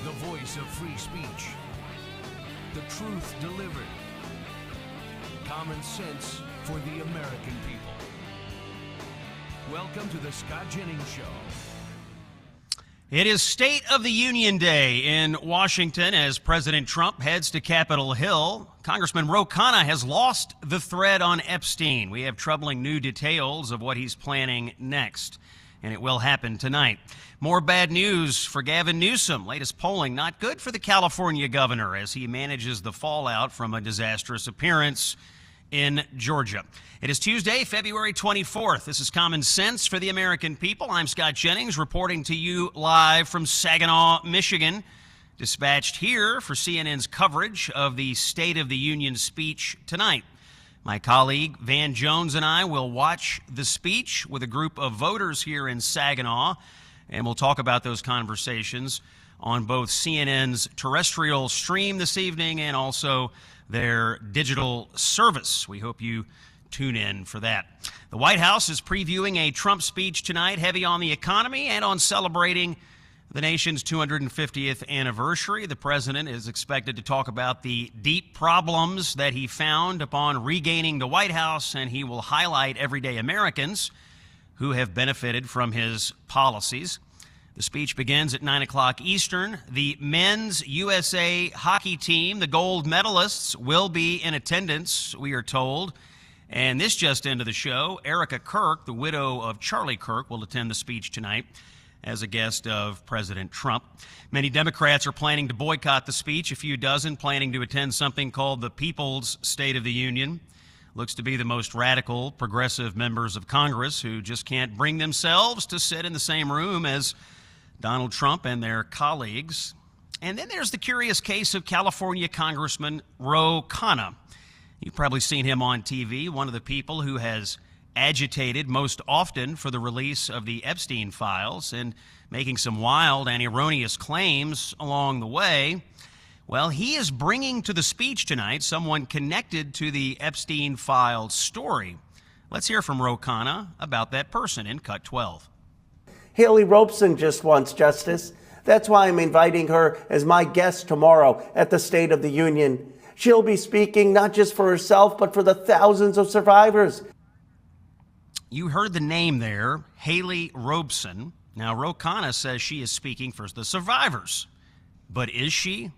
The voice of free speech. The truth delivered. Common sense for the American people. Welcome to the Scott Jennings Show. It is State of the Union Day in Washington as President Trump heads to Capitol Hill. Congressman Khanna has lost the thread on Epstein. We have troubling new details of what he's planning next, and it will happen tonight. More bad news for Gavin Newsom. Latest polling not good for the California governor as he manages the fallout from a disastrous appearance in Georgia. It is Tuesday, February 24th. This is Common Sense for the American people. I'm Scott Jennings reporting to you live from Saginaw, Michigan, dispatched here for CNN's coverage of the State of the Union speech tonight. My colleague Van Jones and I will watch the speech with a group of voters here in Saginaw, and we'll talk about those conversations on both CNN's terrestrial stream this evening and also their digital service. We hope you tune in for that. The White House is previewing a Trump speech tonight, heavy on the economy and on celebrating the nation's 250th anniversary. The president is expected to talk about the deep problems that he found upon regaining the White House, and he will highlight everyday Americans who have benefited from his policies. The speech begins at 9 o'clock Eastern. The men's USA hockey team, the gold medalists, will be in attendance, we are told. And this just into the show, Erica Kirk, the widow of Charlie Kirk, will attend the speech tonight as a guest of President Trump. Many Democrats are planning to boycott the speech, a few dozen planning to attend something called the People's State of the Union. Looks to be the most radical, progressive members of Congress who just can't bring themselves to sit in the same room as Donald Trump and their colleagues. And then there's the curious case of California Congressman Khanna. You've probably seen him on TV, one of the people who has agitated most often for the release of the Epstein files and making some wild and erroneous claims along the way. Well, he is bringing to the speech tonight someone connected to the Epstein files story. Let's hear from Khanna about that person in Cut 12. Haley Robeson just wants justice. That's why I'm inviting her as my guest tomorrow at the State of the Union. She'll be speaking not just for herself, but for the thousands of survivors. You heard the name there, Haley Robeson. Now, Khanna says she is speaking for the survivors. But is she?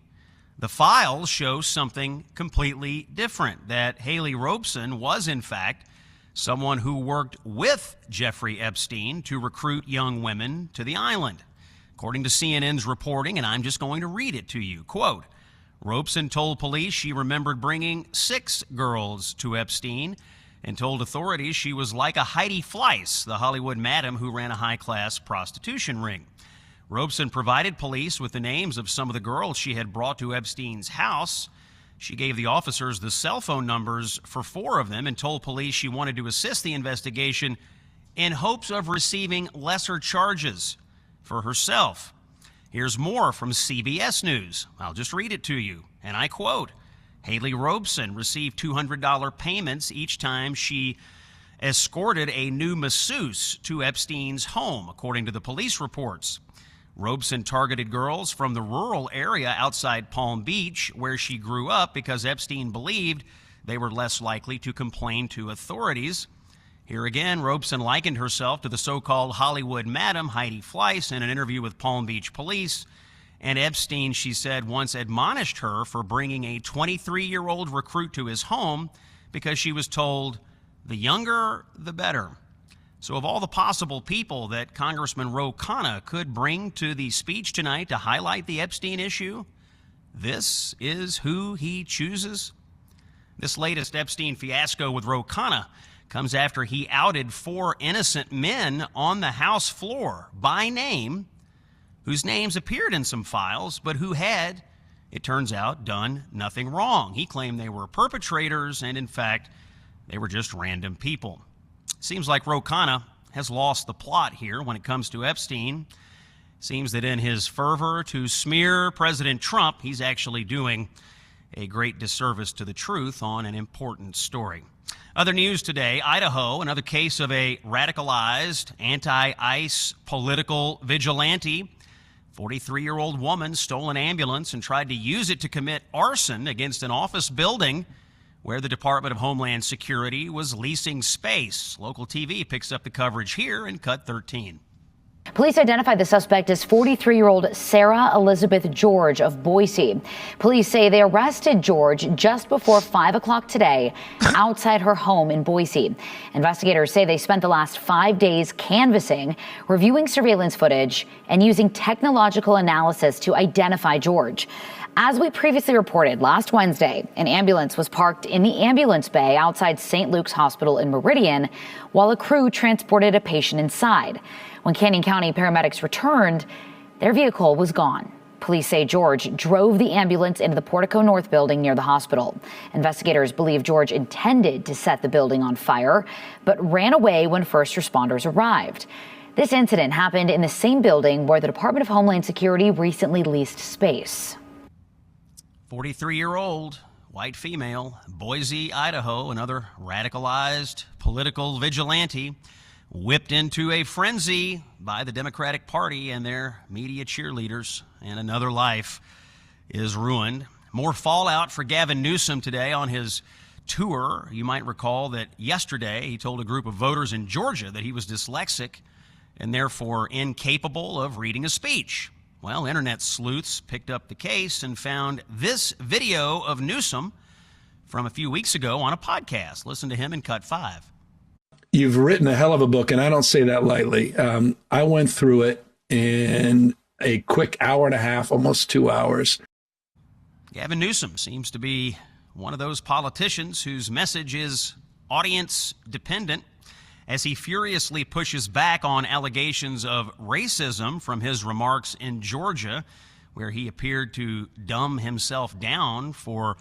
The files show something completely different, that Haley Robeson was, in fact, someone who worked with Jeffrey Epstein to recruit young women to the island. According to CNN's reporting, and I'm just going to read it to you, quote, Robeson told police she remembered bringing 6 girls to Epstein and told authorities she was like a Heidi Fleiss, the Hollywood madam who ran a high-class prostitution ring. Robeson provided police with the names of some of the girls she had brought to Epstein's house. She gave the officers the cell phone numbers for 4 of them and told police she wanted to assist the investigation in hopes of receiving lesser charges for herself. Here's more from CBS News. I'll just read it to you, and I quote, Haley Robeson received $200 payments each time she escorted a new masseuse to Epstein's home, according to the police reports. Robeson targeted girls from the rural area outside Palm Beach, where she grew up, because Epstein believed they were less likely to complain to authorities. Here again, Robeson likened herself to the so-called Hollywood madam Heidi Fleiss in an interview with Palm Beach police. And Epstein, she said, once admonished her for bringing a 23-year-old recruit to his home because she was told, the younger, the better. So of all the possible people that Congressman Khanna could bring to the speech tonight to highlight the Epstein issue, this is who he chooses. This latest Epstein fiasco with Khanna comes after he outed 4 innocent men on the House floor by name, whose names appeared in some files, but who had, it turns out, done nothing wrong. He claimed they were perpetrators, and in fact, they were just random people. Seems like Khanna has lost the plot here when it comes to Epstein. Seems that in his fervor to smear President Trump, he's actually doing a great disservice to the truth on an important story. Other news today, Idaho, another case of a radicalized anti-ICE political vigilante 43-year-old woman stole an ambulance and tried to use it to commit arson against an office building where the Department of Homeland Security was leasing space. Local TV picks up the coverage here in Cut 13. Police identified the suspect as 43-year-old Sarah Elizabeth George of Boise. Police say they arrested George just before 5 o'clock today outside her home in Boise. Investigators say they spent the last 5 days canvassing, reviewing surveillance footage, and using technological analysis to identify George. As we previously reported, last Wednesday, an ambulance was parked in the ambulance bay outside St. Luke's Hospital in Meridian while a crew transported a patient inside. When Canyon County paramedics returned, their vehicle was gone. Police say George drove the ambulance into the Portico North building near the hospital. Investigators believe George intended to set the building on fire, but ran away when first responders arrived. This incident happened in the same building where the Department of Homeland Security recently leased space. 43-year-old, white female, Boise, Idaho, another radicalized political vigilante, whipped into a frenzy by the Democratic Party and their media cheerleaders, and another life is ruined. More fallout for Gavin Newsom today on his tour. You might recall that yesterday he told a group of voters in Georgia that he was dyslexic and therefore incapable of reading a speech. Well, internet sleuths picked up the case and found this video of Newsom from a few weeks ago on a podcast. Listen to him in Cut 5. You've written a hell of a book, and I don't say that lightly. I went through it in a quick hour and a half, almost 2 hours. Gavin Newsom seems to be one of those politicians whose message is audience dependent as he furiously pushes back on allegations of racism from his remarks in Georgia, where he appeared to dumb himself down for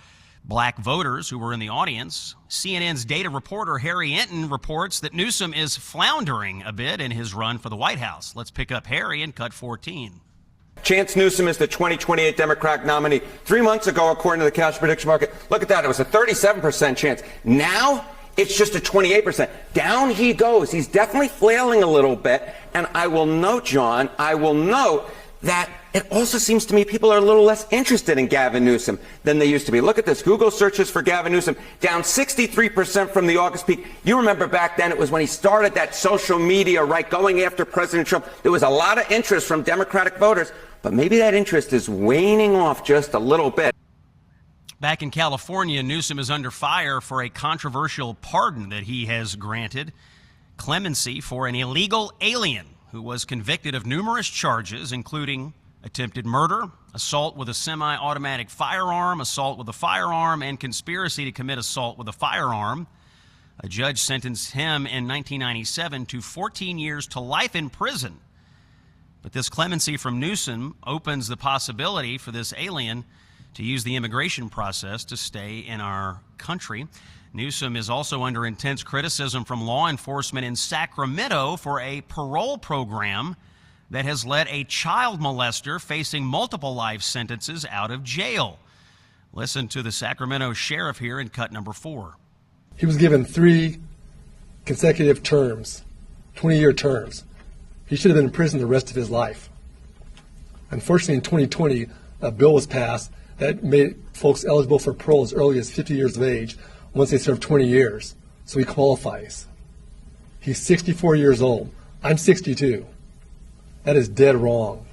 black voters who were in the audience. CNN's data reporter Harry Enton reports that Newsom is floundering a bit in his run for the White House. Let's pick up Harry in Cut 14. Chance Newsom is the 2028 Democratic nominee. 3 months ago, according to the cash prediction market, look at that, it was a 37% chance. Now, it's just a 28%. Down he goes. He's definitely flailing a little bit. And I will note, John, that it also seems to me people are a little less interested in Gavin Newsom than they used to be. Look at this. Google searches for Gavin Newsom down 63% from the August peak. You remember back then it was when he started that social media, right, going after President Trump. There was a lot of interest from Democratic voters, but maybe that interest is waning off just a little bit. Back in California, Newsom is under fire for a controversial pardon that he has granted, clemency for an illegal alien who was convicted of numerous charges, including attempted murder, assault with a semi-automatic firearm, assault with a firearm, and conspiracy to commit assault with a firearm. A judge sentenced him in 1997 to 14 years to life in prison. But this clemency from Newsom opens the possibility for this alien to use the immigration process to stay in our country. Newsom is also under intense criticism from law enforcement in Sacramento for a parole program that has let a child molester facing multiple life sentences out of jail. Listen to the Sacramento sheriff here in Cut number 4. He was given 3 consecutive terms, 20-year terms. He should have been in prison the rest of his life. Unfortunately, in 2020, a bill was passed that made folks eligible for parole as early as 50 years of age once they serve 20 years. So he qualifies. He's 64 years old. I'm 62. That is dead wrong.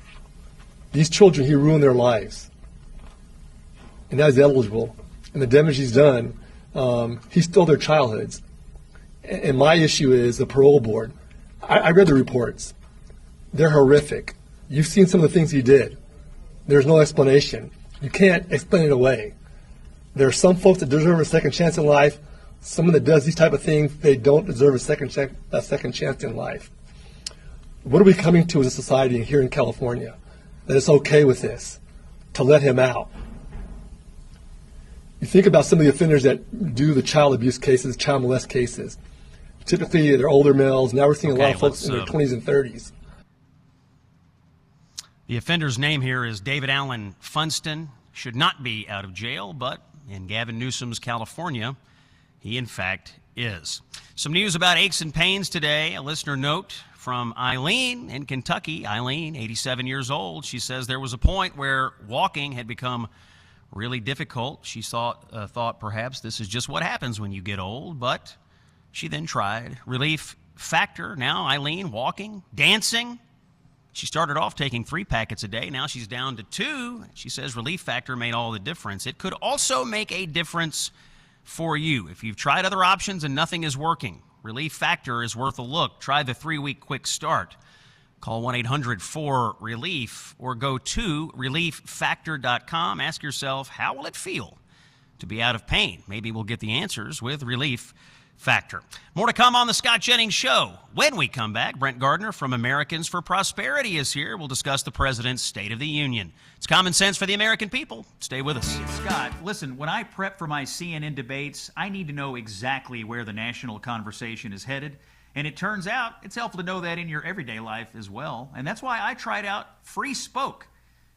These children, he ruined their lives. And now he's eligible. And the damage he's done, he stole their childhoods. And my issue is the parole board. I read the reports. They're horrific. You've seen some of the things he did. There's no explanation. You can't explain it away. There are some folks that deserve a second chance in life. Someone that does these type of things, they don't deserve a second chance in life. What are we coming to as a society here in California? That it's okay with this, to let him out. You think about some of the offenders that do the child abuse cases, child molest cases. Typically, they're older males. Now we're seeing a lot of folks in their 20s and 30s. The offender's name here is David Allen Funston. Should not be out of jail, but in Gavin Newsom's California, he in fact is. Some news about aches and pains today. A listener note from Eileen in Kentucky. Eileen, 87 years old. She says there was a point where walking had become really difficult. She thought perhaps this is just what happens when you get old, but she then tried Relief Factor. Now Eileen walking, dancing. She started off taking 3 packets a day. Now she's down to 2. She says Relief Factor made all the difference. It could also make a difference for you. If you've tried other options and nothing is working, Relief Factor is worth a look. Try the 3-week quick start. Call 1-800-4RELIEF or go to relieffactor.com. Ask yourself, how will it feel to be out of pain? Maybe we'll get the answers with Relief Factor. More to come on the Scott Jennings Show. When we come back, Brent Gardner from Americans for Prosperity is here. We'll discuss the President's State of the Union. It's common sense for the American people. Stay with us. Scott, listen, when I prep for my CNN debates, I need to know exactly where the national conversation is headed. And it turns out it's helpful to know that in your everyday life as well. And that's why I tried out Free Spoke.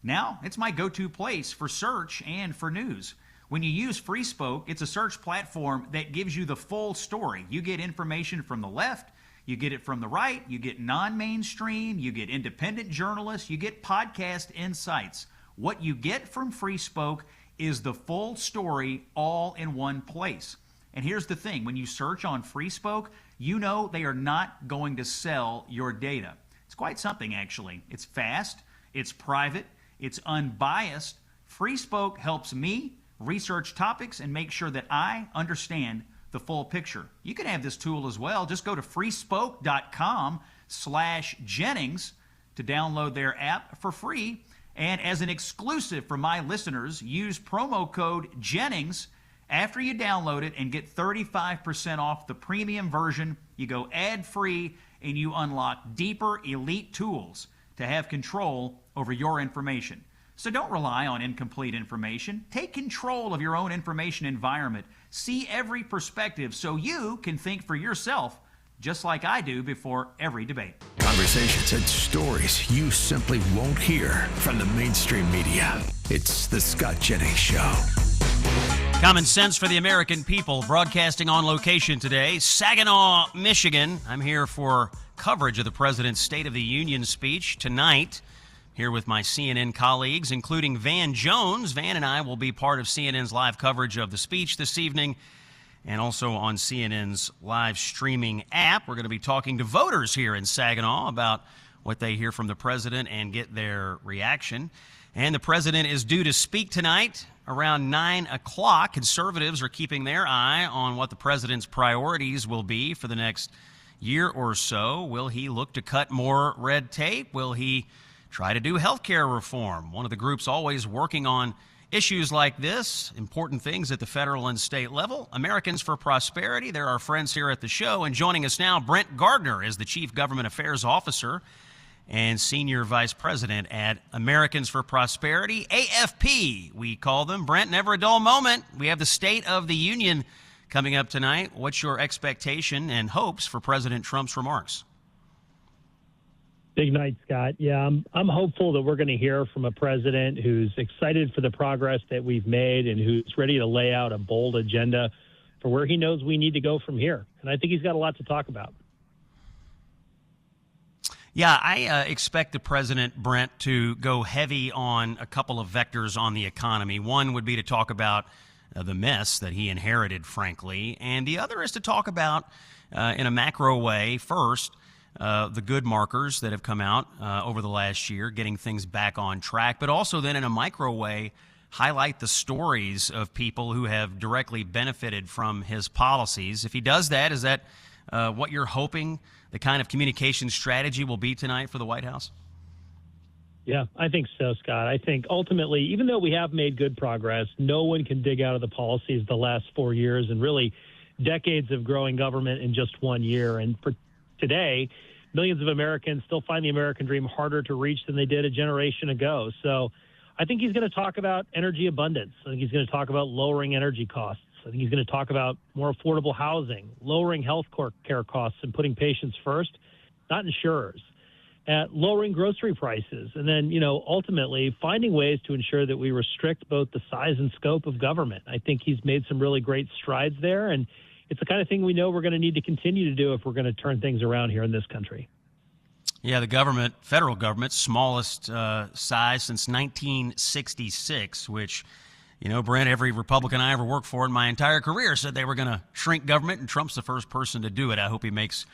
Now, it's my go-to place for search and for news. When you use Free Spoke, it's a search platform that gives you the full story. You get information from the left, you get it from the right, you get non-mainstream, you get independent journalists, you get podcast insights. What you get from Free Spoke is the full story all in one place. And here's the thing, when you search on Free Spoke, you know they are not going to sell your data. It's quite something, actually. It's fast, it's private, it's unbiased. Free Spoke helps me research topics and make sure that I understand the full picture. You can have this tool as well. Just go to freespoke.com/Jennings to download their app for free. And as an exclusive for my listeners, use promo code Jennings after you download it and get 35% off the premium version. You go ad-free and you unlock deeper elite tools to have control over your information. So don't rely on incomplete information. Take control of your own information environment. See every perspective so you can think for yourself, just like I do before every debate. Conversations and stories you simply won't hear from the mainstream media. It's the Scott Jennings Show. Common sense for the American people, broadcasting on location today, Saginaw, Michigan. I'm here for coverage of the President's State of the Union speech tonight. Here with my CNN colleagues, including Van Jones. Van and I will be part of CNN's live coverage of the speech this evening and also on CNN's live streaming app. We're going to be talking to voters here in Saginaw about what they hear from the president and get their reaction. And the president is due to speak tonight around 9 o'clock. Conservatives are keeping their eye on what the president's priorities will be for the next year or so. Will he look to cut more red tape? Will he try to do health care reform? One of the groups always working on issues like this, important things at the federal and state level. Americans for Prosperity, they're our friends here at the show. And joining us now, Brent Gardner is the Chief Government Affairs Officer and Senior Vice President at Americans for Prosperity, AFP, we call them. Brent, never a dull moment. We have the State of the Union coming up tonight. What's your expectation and hopes for President Trump's remarks? Big night, Scott. Yeah, I'm hopeful that we're going to hear from a president who's excited for the progress that we've made and who's ready to lay out a bold agenda for where he knows we need to go from here. And I think he's got a lot to talk about. Yeah, I expect the president, Brent, to go heavy on a couple of vectors on the economy. One would be to talk about the mess that he inherited, frankly. And the other is to talk about, in a macro way, first, the good markers that have come out over the last year, getting things back on track, but also then in a micro way, highlight the stories of people who have directly benefited from his policies. If he does that, is that what you're hoping the kind of communication strategy will be tonight for the White House? Yeah, I think so, Scott. I think ultimately, even though we have made good progress, no one can dig out of the policies the last 4 years and really decades of growing government in just 1 year. And for today, millions of Americans still find the American dream harder to reach than they did a generation ago. So I think he's going to talk about energy abundance. I think he's going to talk about lowering energy costs. I think he's going to talk about more affordable housing, lowering health care costs and putting patients first, not insurers, lowering grocery prices, and then, ultimately finding ways to ensure that we restrict both the size and scope of government. I think he's made some really great strides there, and it's the kind of thing we know we're going to need to continue to do if we're going to turn things around here in this country. Yeah, the federal government, smallest size since 1966, which, Brent, every Republican I ever worked for in my entire career said they were going to shrink government, and Trump's the first person to do it. I hope he makes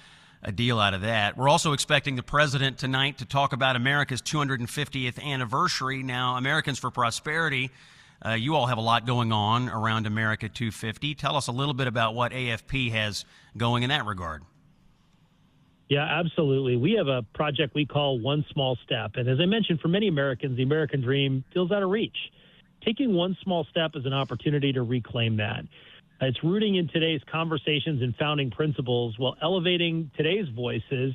a deal out of that. We're also expecting the president tonight to talk about America's 250th anniversary. Now, Americans for Prosperity, you all have a lot going on around America 250. Tell us a little bit about what AFP has going in that regard. Yeah, absolutely. We have a project we call One Small Step. And as I mentioned, for many Americans, the American dream feels out of reach. Taking one small step is an opportunity to reclaim that. It's rooting in today's conversations and founding principles while elevating today's voices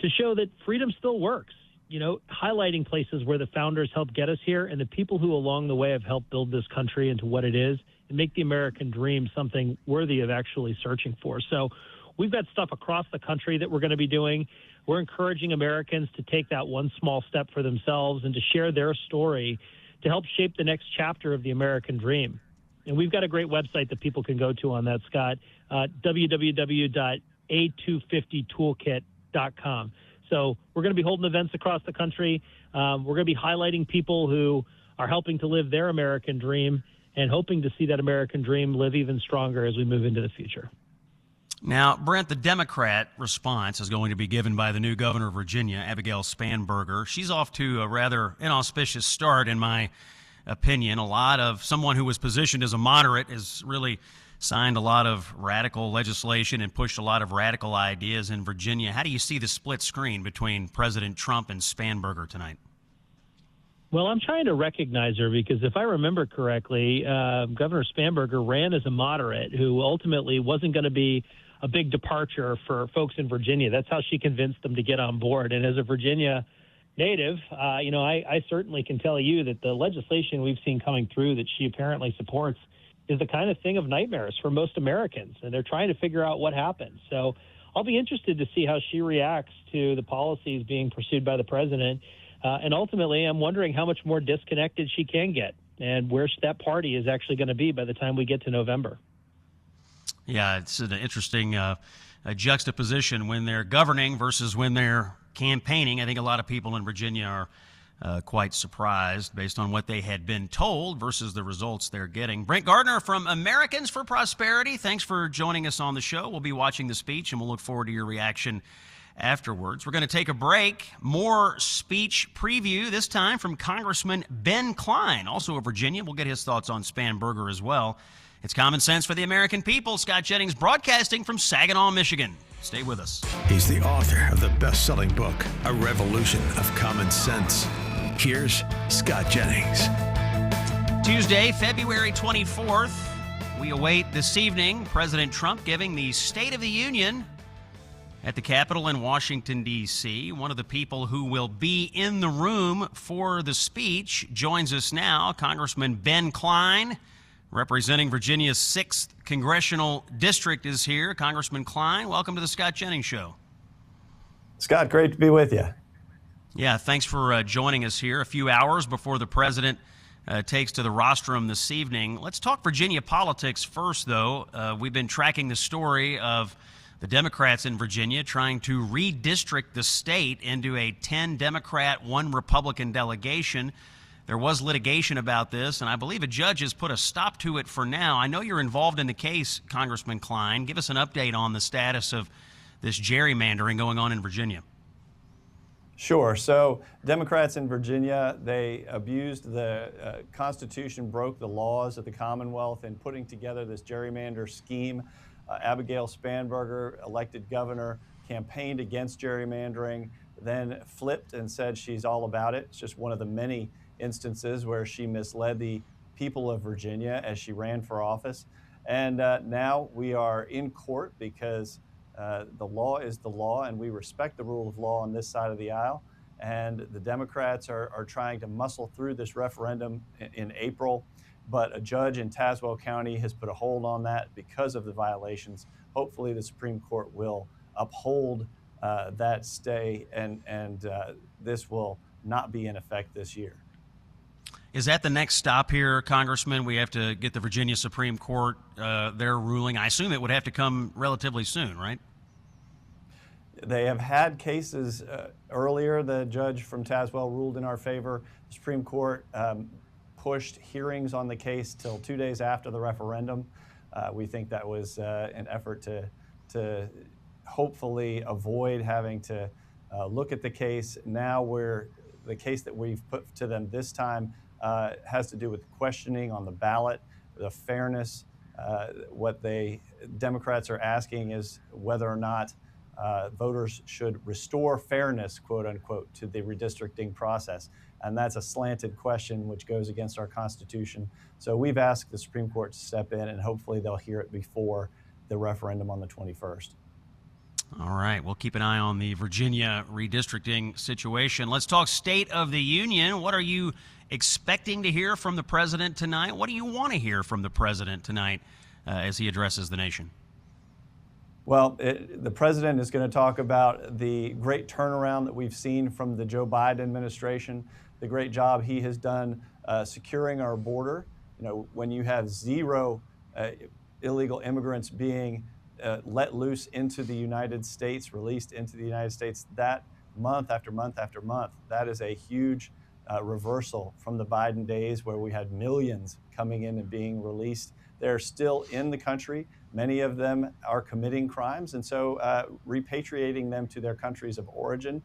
to show that freedom still works. Highlighting places where the founders helped get us here and the people who along the way have helped build this country into what it is and make the American dream something worthy of actually searching for. So we've got stuff across the country that we're going to be doing. We're encouraging Americans to take that one small step for themselves and to share their story to help shape the next chapter of the American dream. And we've got a great website that people can go to on that, Scott, www.a250toolkit.com. So we're going to be holding events across the country. We're going to be highlighting people who are helping to live their American dream and hoping to see that American dream live even stronger as we move into the future. Now, Brent, the Democrat response is going to be given by the new governor of Virginia, Abigail Spanberger. She's off to a rather inauspicious start, in my opinion. Someone who was positioned as a moderate has really signed a lot of radical legislation and pushed a lot of radical ideas in Virginia. How do you see the split screen between President Trump and Spanberger tonight? Well, I'm trying to recognize her because if I remember correctly, Governor Spanberger ran as a moderate who ultimately wasn't going to be a big departure for folks in Virginia. That's how she convinced them to get on board. And as a Virginia native, I certainly can tell you that the legislation we've seen coming through that she apparently supports is the kind of thing of nightmares for most Americans. And they're trying to figure out what happened. So I'll be interested to see how she reacts to the policies being pursued by the president. And ultimately, I'm wondering how much more disconnected she can get and where that party is actually going to be by the time we get to November. Yeah, it's an interesting juxtaposition when they're governing versus when they're campaigning. I think a lot of people in Virginia are quite surprised based on what they had been told versus the results they're getting. Brent Gardner from Americans for Prosperity, thanks for joining us on the show. We'll be watching the speech, and we'll look forward to your reaction afterwards. We're going to take a break. More speech preview, this time from Congressman Ben Cline, also of Virginia. We'll get his thoughts on Spanberger as well. It's Common Sense for the American People. Scott Jennings broadcasting from Saginaw, Michigan. Stay with us. He's the author of the best-selling book, A Revolution of Common Sense. Here's Scott Jennings. Tuesday, February 24th. We await this evening President Trump giving the State of the Union at the Capitol in Washington, D.C. One of the people who will be in the room for the speech joins us now. Congressman Ben Cline, representing Virginia's 6th Congressional District, is here. Congressman Cline, welcome to the Scott Jennings Show. Scott, great to be with you. Yeah, thanks for joining us here a few hours before the president takes to the rostrum this evening. Let's talk Virginia politics first, though. We've been tracking the story of the Democrats in Virginia trying to redistrict the state into a 10 Democrat, 1 Republican delegation. There was litigation about this, and I believe a judge has put a stop to it for now. I know you're involved in the case, Congressman Cline. Give us an update on the status of this gerrymandering going on in Virginia. Sure. So Democrats in Virginia, they abused the Constitution, broke the laws of the Commonwealth in putting together this gerrymander scheme. Abigail Spanberger, elected governor, campaigned against gerrymandering, then flipped and said she's all about it. It's just one of the many instances where she misled the people of Virginia as she ran for office. And now we are in court because the law is the law, and we respect the rule of law on this side of the aisle. And the Democrats are trying to muscle through this referendum in April. But a judge in Tazewell County has put a hold on that because of the violations. Hopefully the Supreme Court will uphold that stay, and this will not be in effect this year. Is that the next stop here, Congressman? We have to get the Virginia Supreme Court, their ruling. I assume it would have to come relatively soon, right? They have had cases earlier. The judge from Tazewell ruled in our favor. The Supreme Court pushed hearings on the case till 2 days after the referendum. We think that was an effort to hopefully avoid having to look at the case. Now the case that we've put to them this time has to do with questioning on the ballot, the fairness. What Democrats are asking is whether or not voters should restore fairness, quote unquote, to the redistricting process. And that's a slanted question which goes against our Constitution. So we've asked the Supreme Court to step in, and hopefully they'll hear it before the referendum on the 21st. All right, we'll keep an eye on the Virginia redistricting situation. Let's talk State of the Union. What are you expecting to hear from the president tonight? What do you want to hear from the president tonight as he addresses the nation? Well, the president is going to talk about the great turnaround that we've seen from the Joe Biden administration, the great job he has done securing our border. You know, when you have zero illegal immigrants being let loose into the United States, released into the United States, that month after month after month, that is a huge reversal from the Biden days where we had millions coming in and being released. They're still in the country. Many of them are committing crimes, and so repatriating them to their countries of origin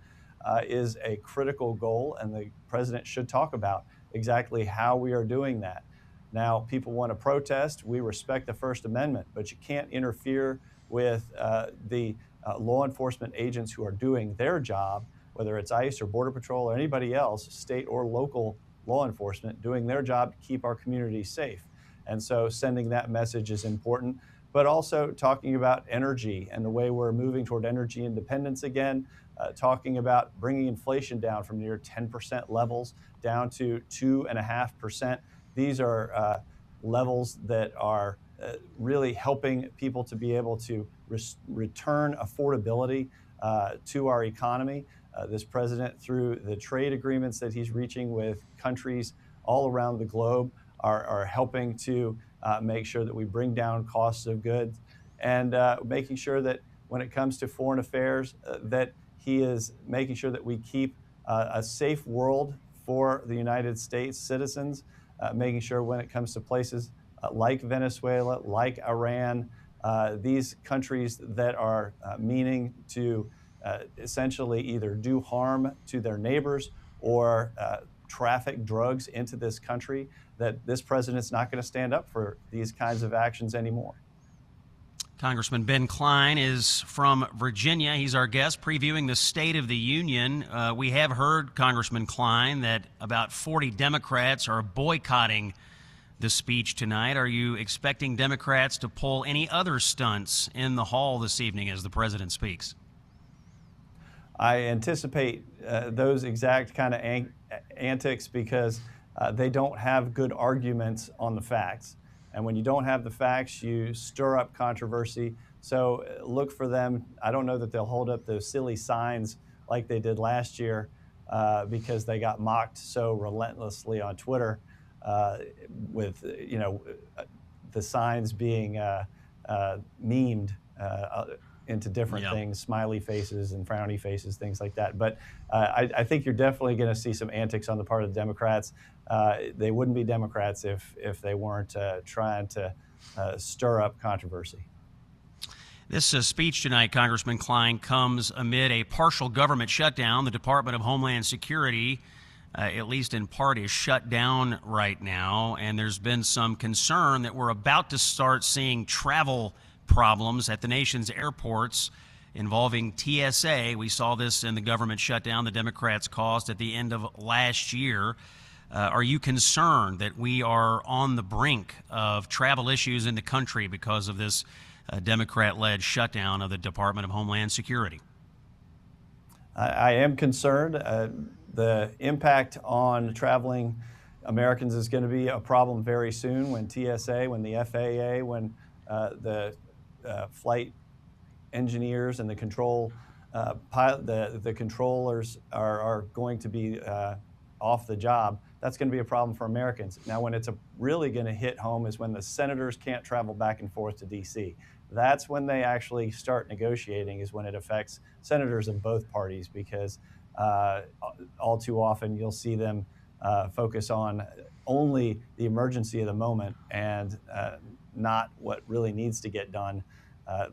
is a critical goal, and the president should talk about exactly how we are doing that. Now, people want to protest. We respect the First Amendment, but you can't interfere with the law enforcement agents who are doing their job, whether it's ICE or Border Patrol or anybody else, state or local law enforcement, doing their job to keep our communities safe. And so sending that message is important, but also talking about energy and the way we're moving toward energy independence again, talking about bringing inflation down from near 10% levels down to 2.5%. These are levels that are really helping people to be able to return affordability to our economy. This president, through the trade agreements that he's reaching with countries all around the globe, are helping to make sure that we bring down costs of goods, and making sure that when it comes to foreign affairs, that he is making sure that we keep a safe world for the United States citizens, making sure when it comes to places like Venezuela, like Iran, these countries that are meaning to essentially either do harm to their neighbors or traffic drugs into this country, that this president's not going to stand up for these kinds of actions anymore. Congressman Ben Cline is from Virginia. He's our guest previewing the State of the Union. We have heard, Congressman Cline, that about 40 Democrats are boycotting the speech tonight. Are you expecting Democrats to pull any other stunts in the hall this evening as the president speaks? I anticipate those exact kind of antics because they don't have good arguments on the facts. And when you don't have the facts, you stir up controversy. So look for them. I don't know that they'll hold up those silly signs like they did last year because they got mocked so relentlessly on Twitter with, the signs being memed into different things, smiley faces and frowny faces, things like that. But I think you're definitely going to see some antics on the part of the Democrats. They wouldn't be Democrats if they weren't trying to stir up controversy. This speech tonight, Congressman Cline, comes amid a partial government shutdown. The Department of Homeland Security, at least in part, is shut down right now, and there's been some concern that we're about to start seeing travel problems at the nation's airports involving TSA. We saw this in the government shutdown the Democrats caused at the end of last year. Are you concerned that we are on the brink of travel issues in the country because of this Democrat-led shutdown of the Department of Homeland Security? I am concerned. The impact on traveling Americans is going to be a problem very soon when TSA, when the FAA, when the flight engineers and the the controllers are going to be off the job. that's going to be a problem for Americans. Now, when it's really going to hit home is when the senators can't travel back and forth to D.C. That's when they actually start negotiating, is when it affects senators of both parties, because all too often you'll see them focus on only the emergency of the moment and not what really needs to get done,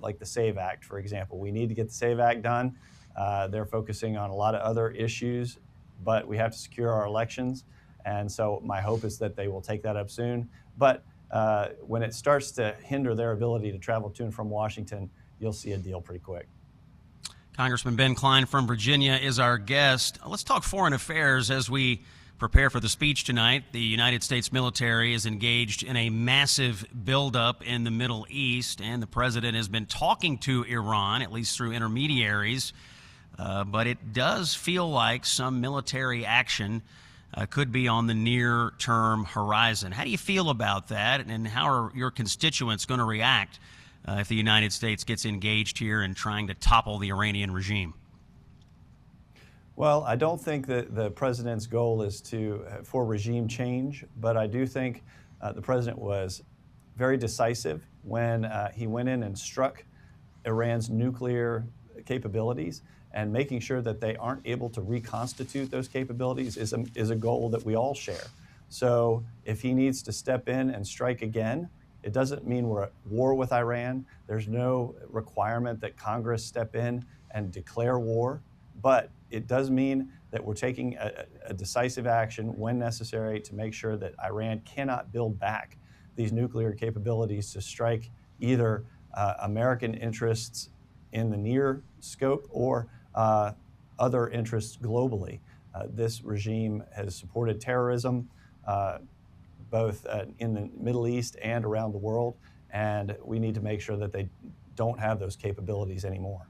like the SAVE Act, for example. We need to get the SAVE Act done. They're focusing on a lot of other issues, but we have to secure our elections. And so my hope is that they will take that up soon. But when it starts to hinder their ability to travel to and from Washington, you'll see a deal pretty quick. Congressman Ben Cline from Virginia is our guest. Let's talk foreign affairs as we prepare for the speech tonight. The United States military is engaged in a massive buildup in the Middle East, and the president has been talking to Iran, at least through intermediaries. But it does feel like some military action could be on the near-term horizon. How do you feel about that, and how are your constituents going to react if the United States gets engaged here in trying to topple the Iranian regime? Well, I don't think that the president's goal is for regime change, but I do think the president was very decisive when he went in and struck Iran's nuclear capabilities, and making sure that they aren't able to reconstitute those capabilities is a goal that we all share. So if he needs to step in and strike again, it doesn't mean we're at war with Iran. There's no requirement that Congress step in and declare war, but it does mean that we're taking a decisive action when necessary to make sure that Iran cannot build back these nuclear capabilities to strike either American interests in the near scope or other interests globally. This regime has supported terrorism both in the Middle East and around the world, and we need to make sure that they don't have those capabilities anymore.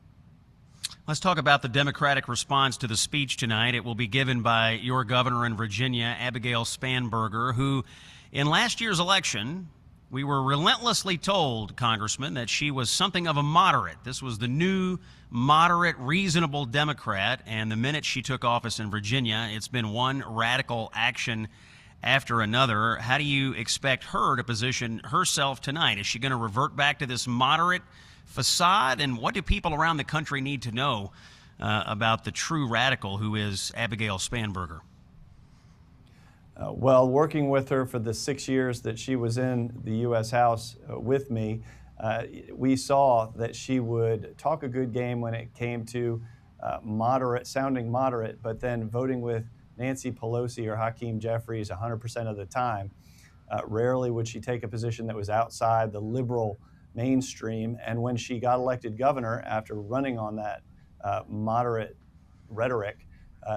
Let's talk about the Democratic response to the speech tonight. It will be given by your governor in Virginia, Abigail Spanberger, who in last year's election, we were relentlessly told, Congressman, that she was something of a moderate. This was the new, moderate, reasonable Democrat, and the minute she took office in Virginia, it's been one radical action after another. How do you expect her to position herself tonight? Is she going to revert back to this moderate facade? And what do people around the country need to know about the true radical who is Abigail Spanberger? Well, working with her for the 6 years that she was in the U.S. House with me, we saw that she would talk a good game when it came to sounding moderate, but then voting with Nancy Pelosi or Hakeem Jeffries 100% of the time. Rarely would she take a position that was outside the liberal mainstream. And when she got elected governor, after running on that moderate rhetoric,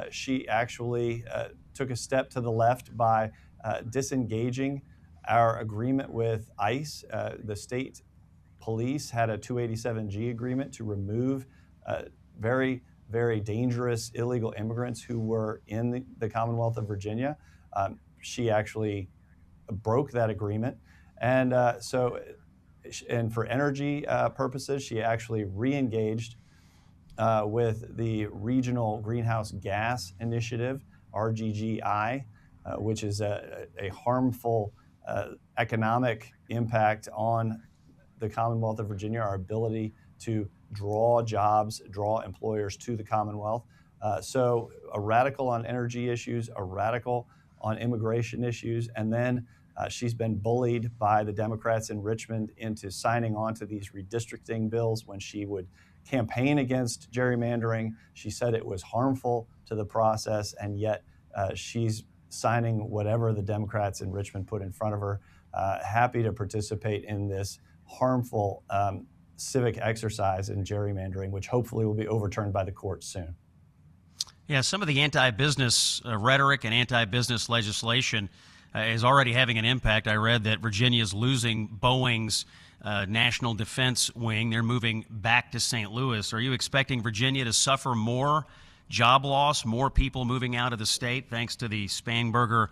she actually took a step to the left by disengaging our agreement with ICE. The state police had a 287G agreement to remove very, very dangerous illegal immigrants who were in the Commonwealth of Virginia. She actually broke that agreement. And for energy purposes, she actually re-engaged with the Regional Greenhouse Gas Initiative, RGGI, which is a harmful economic impact on the Commonwealth of Virginia, our ability to draw jobs, draw employers to the Commonwealth. So a radical on energy issues, a radical on immigration issues, and then she's been bullied by the Democrats in Richmond into signing on to these redistricting bills when she would campaign against gerrymandering. She said it was harmful to the process, and yet she's signing whatever the Democrats in Richmond put in front of her, happy to participate in this harmful civic exercise in gerrymandering, which hopefully will be overturned by the courts soon. Yeah, some of the anti-business rhetoric and anti-business legislation is already having an impact. I read that Virginia is losing Boeing's National Defense Wing. They're moving back to St. Louis. Are you expecting Virginia to suffer more job loss, more people moving out of the state thanks to the Spanberger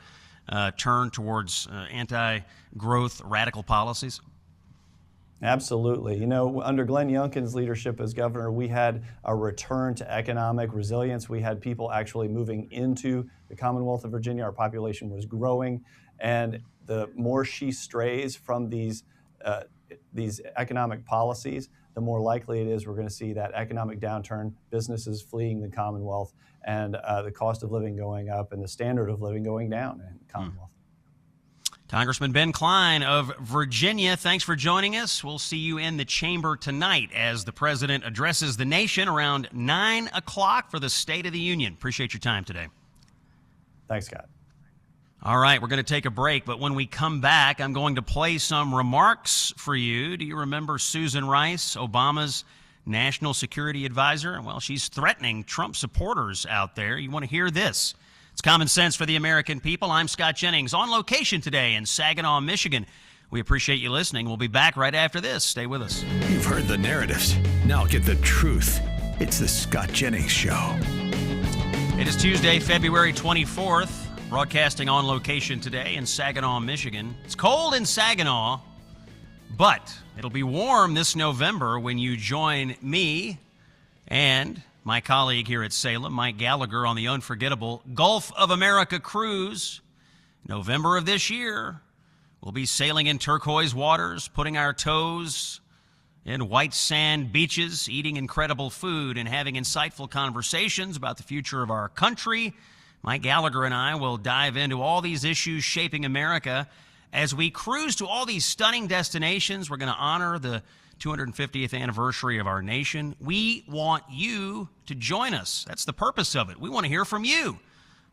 turn towards anti-growth radical policies? Absolutely. You know, under Glenn Youngkin's leadership as governor, we had a return to economic resilience. We had people actually moving into the Commonwealth of Virginia. Our population was growing. And the more she strays from these economic policies, the more likely it is we're going to see that economic downturn, businesses fleeing the Commonwealth, and the cost of living going up and the standard of living going down in the Commonwealth. Congressman Ben Cline of Virginia, thanks for joining us. We'll see you in the chamber tonight as the president addresses the nation around 9 o'clock for the State of the Union. Appreciate your time today. Thanks, Scott. All right, we're going to take a break, but when we come back, I'm going to play some remarks for you. Do you remember Susan Rice, Obama's national security advisor? Well, she's threatening Trump supporters out there. You want to hear this? It's Common Sense for the American People. I'm Scott Jennings, on location today in Saginaw, Michigan. We appreciate you listening. We'll be back right after this. Stay with us. You've heard the narratives. Now get the truth. It's the Scott Jennings Show. It is Tuesday, February 24th, broadcasting on location today in Saginaw, Michigan. It's cold in Saginaw, but it'll be warm this November when you join me and my colleague here at Salem, Mike Gallagher, on the unforgettable Gulf of America cruise. November of this year, we'll be sailing in turquoise waters, putting our toes in white sand beaches, eating incredible food, and having insightful conversations about the future of our country. Mike Gallagher and I will dive into all these issues shaping America. As we cruise to all these stunning destinations, we're going to honor the 250th anniversary of our nation. We want you to join us. That's the purpose of it. We want to hear from you.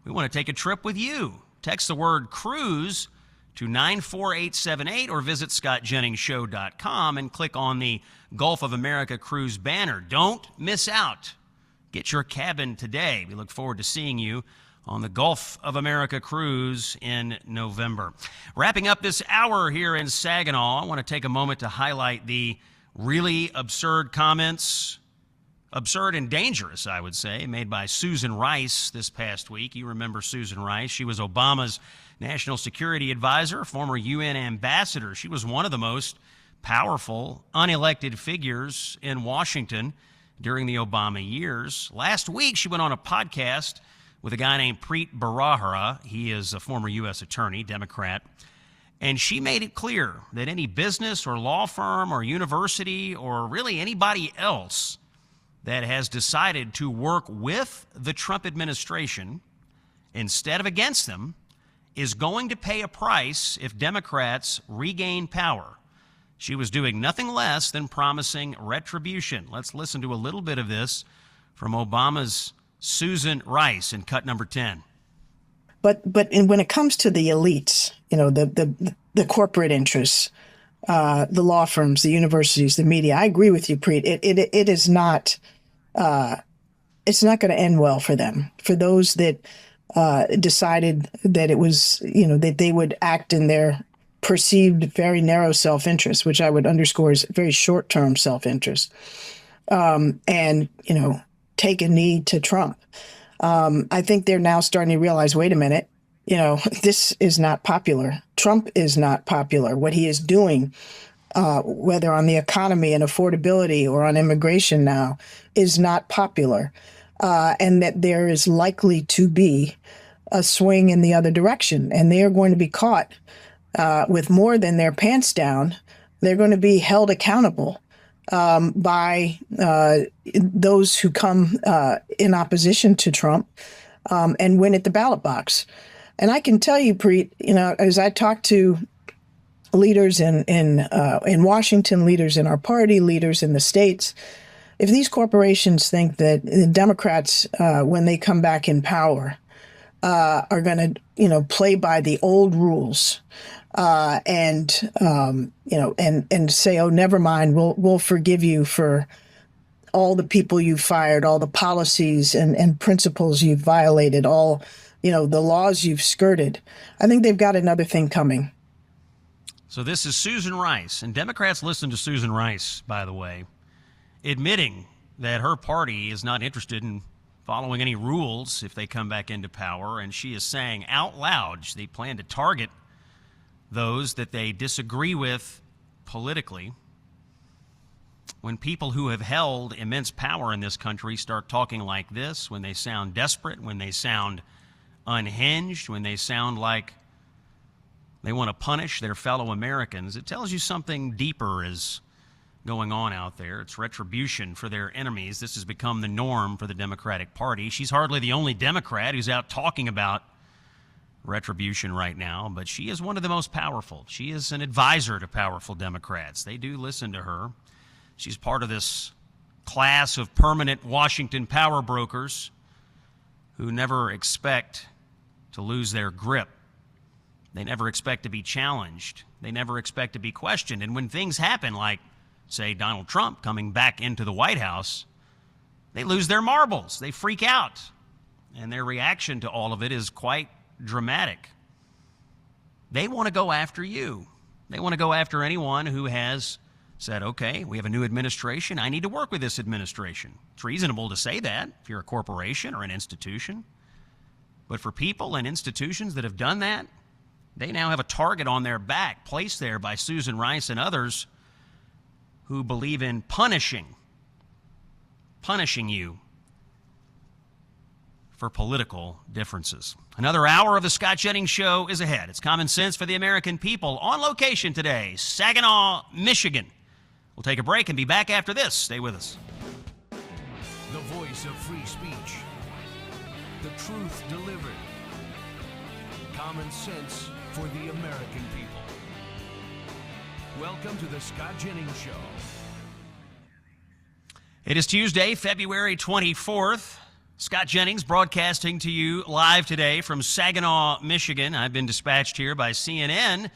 We want to take a trip with you. Text the word cruise to 94878 or visit scottjenningsshow.com and click on the Gulf of America cruise banner. Don't miss out. Get your cabin today. We look forward to seeing you on the Gulf of America cruise in November. Wrapping up this hour here in Saginaw, I want to take a moment to highlight the really absurd comments, absurd and dangerous, I would say, made by Susan Rice this past week. You remember Susan Rice. She was Obama's national security advisor, former UN ambassador. She was one of the most powerful, unelected figures in Washington during the Obama years. Last week, she went on a podcast with a guy named Preet Bharara. He is a former U.S. attorney, Democrat. And she made it clear that any business or law firm or university or really anybody else that has decided to work with the Trump administration instead of against them is going to pay a price if Democrats regain power. She was doing nothing less than promising retribution. Let's listen to a little bit of this from Obama's Susan Rice in cut number 10. But when it comes to the elites, you know, the corporate interests, the law firms, the universities, the media, I agree with you, Preet. It is not. It's not going to end well for them. For those that decided that it was, you know, that they would act in their perceived very narrow self-interest, which I would underscore is very short-term self-interest, and, you know, take a knee to Trump. I think they're now starting to realize, wait a minute, you know, this is not popular. Trump is not popular. What he is doing, whether on the economy and affordability or on immigration now, is not popular. And that there is likely to be a swing in the other direction. And they are going to be caught with more than their pants down. They're going to be held accountable by those who come in opposition to Trump and win at the ballot box. And I can tell you, Preet, you know, as I talk to leaders in Washington, leaders in our party, leaders in the states, if these corporations think that the Democrats, when they come back in power, are going to, you know, play by the old rules, and say, oh, never mind, we'll forgive you for all the people you fired, all the policies and principles you've violated, all, you know, the laws you've skirted. I think they've got another thing coming. So this is Susan Rice, and Democrats listen to Susan Rice, by the way, admitting that her party is not interested in following any rules if they come back into power, and she is saying out loud they plan to target those that they disagree with politically. when people who have held immense power in this country start talking like this, when they sound desperate, when they sound unhinged, when they sound like they want to punish their fellow Americans, it tells you something deeper is going on out there. It's retribution for their enemies. This has become the norm for the Democratic Party. She's hardly the only Democrat who's out talking about retribution right now, but she is one of the most powerful. She is an advisor to powerful Democrats. They do listen to her. She's part of this class of permanent Washington power brokers who never expect to lose their grip. They never expect to be challenged. They never expect to be questioned. And when things happen, like, say, Donald Trump coming back into the White House, they lose their marbles. They freak out. And their reaction to all of it is quite dramatic. They want to go after you. They want to go after anyone who has said, okay, we have a new administration. I need to work with this administration. It's reasonable to say that if you're a corporation or an institution. But for people and institutions that have done that, they now have a target on their back placed there by Susan Rice and others who believe in punishing you for political differences. Another hour of the Scott Jennings Show is ahead. It's Common Sense for the American People. On location today, Saginaw, Michigan. We'll take a break and be back after this. Stay with us. The voice of free speech. The truth delivered. Common sense for the American people. Welcome to the Scott Jennings Show. It is Tuesday, February 24th. Scott Jennings broadcasting to you live today from Saginaw, Michigan. I've been dispatched here by CNN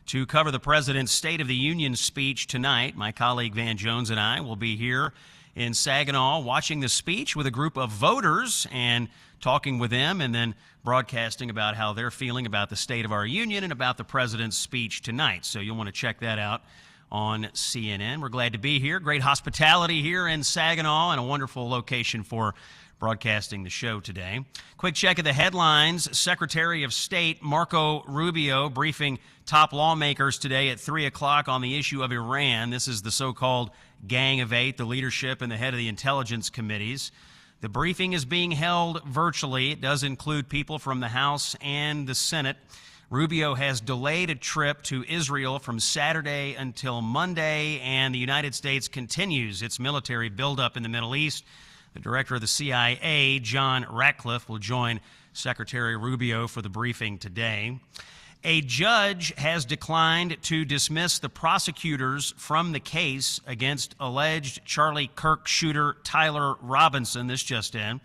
to cover the President's State of the Union speech tonight. My colleague Van Jones and I will be here in Saginaw watching the speech with a group of voters and talking with them and then broadcasting about how they're feeling about the state of our union and about the President's speech tonight. So you'll want to check that out on CNN. We're glad to be here. Great hospitality here in Saginaw and a wonderful location for broadcasting the show today. Quick check of the headlines. Secretary of State Marco Rubio briefing top lawmakers today at 3 o'clock on the issue of Iran. This is the so-called Gang of Eight, the leadership and the head of the intelligence committees. The briefing is being held virtually. It does include people from the House and the Senate. Rubio has delayed a trip to Israel from Saturday until Monday, and the United States continues its military buildup in the Middle East. The director of the CIA, John Ratcliffe, will join Secretary Rubio for the briefing today. A judge has declined to dismiss the prosecutors from the case against alleged Charlie Kirk shooter Tyler Robinson. This just in.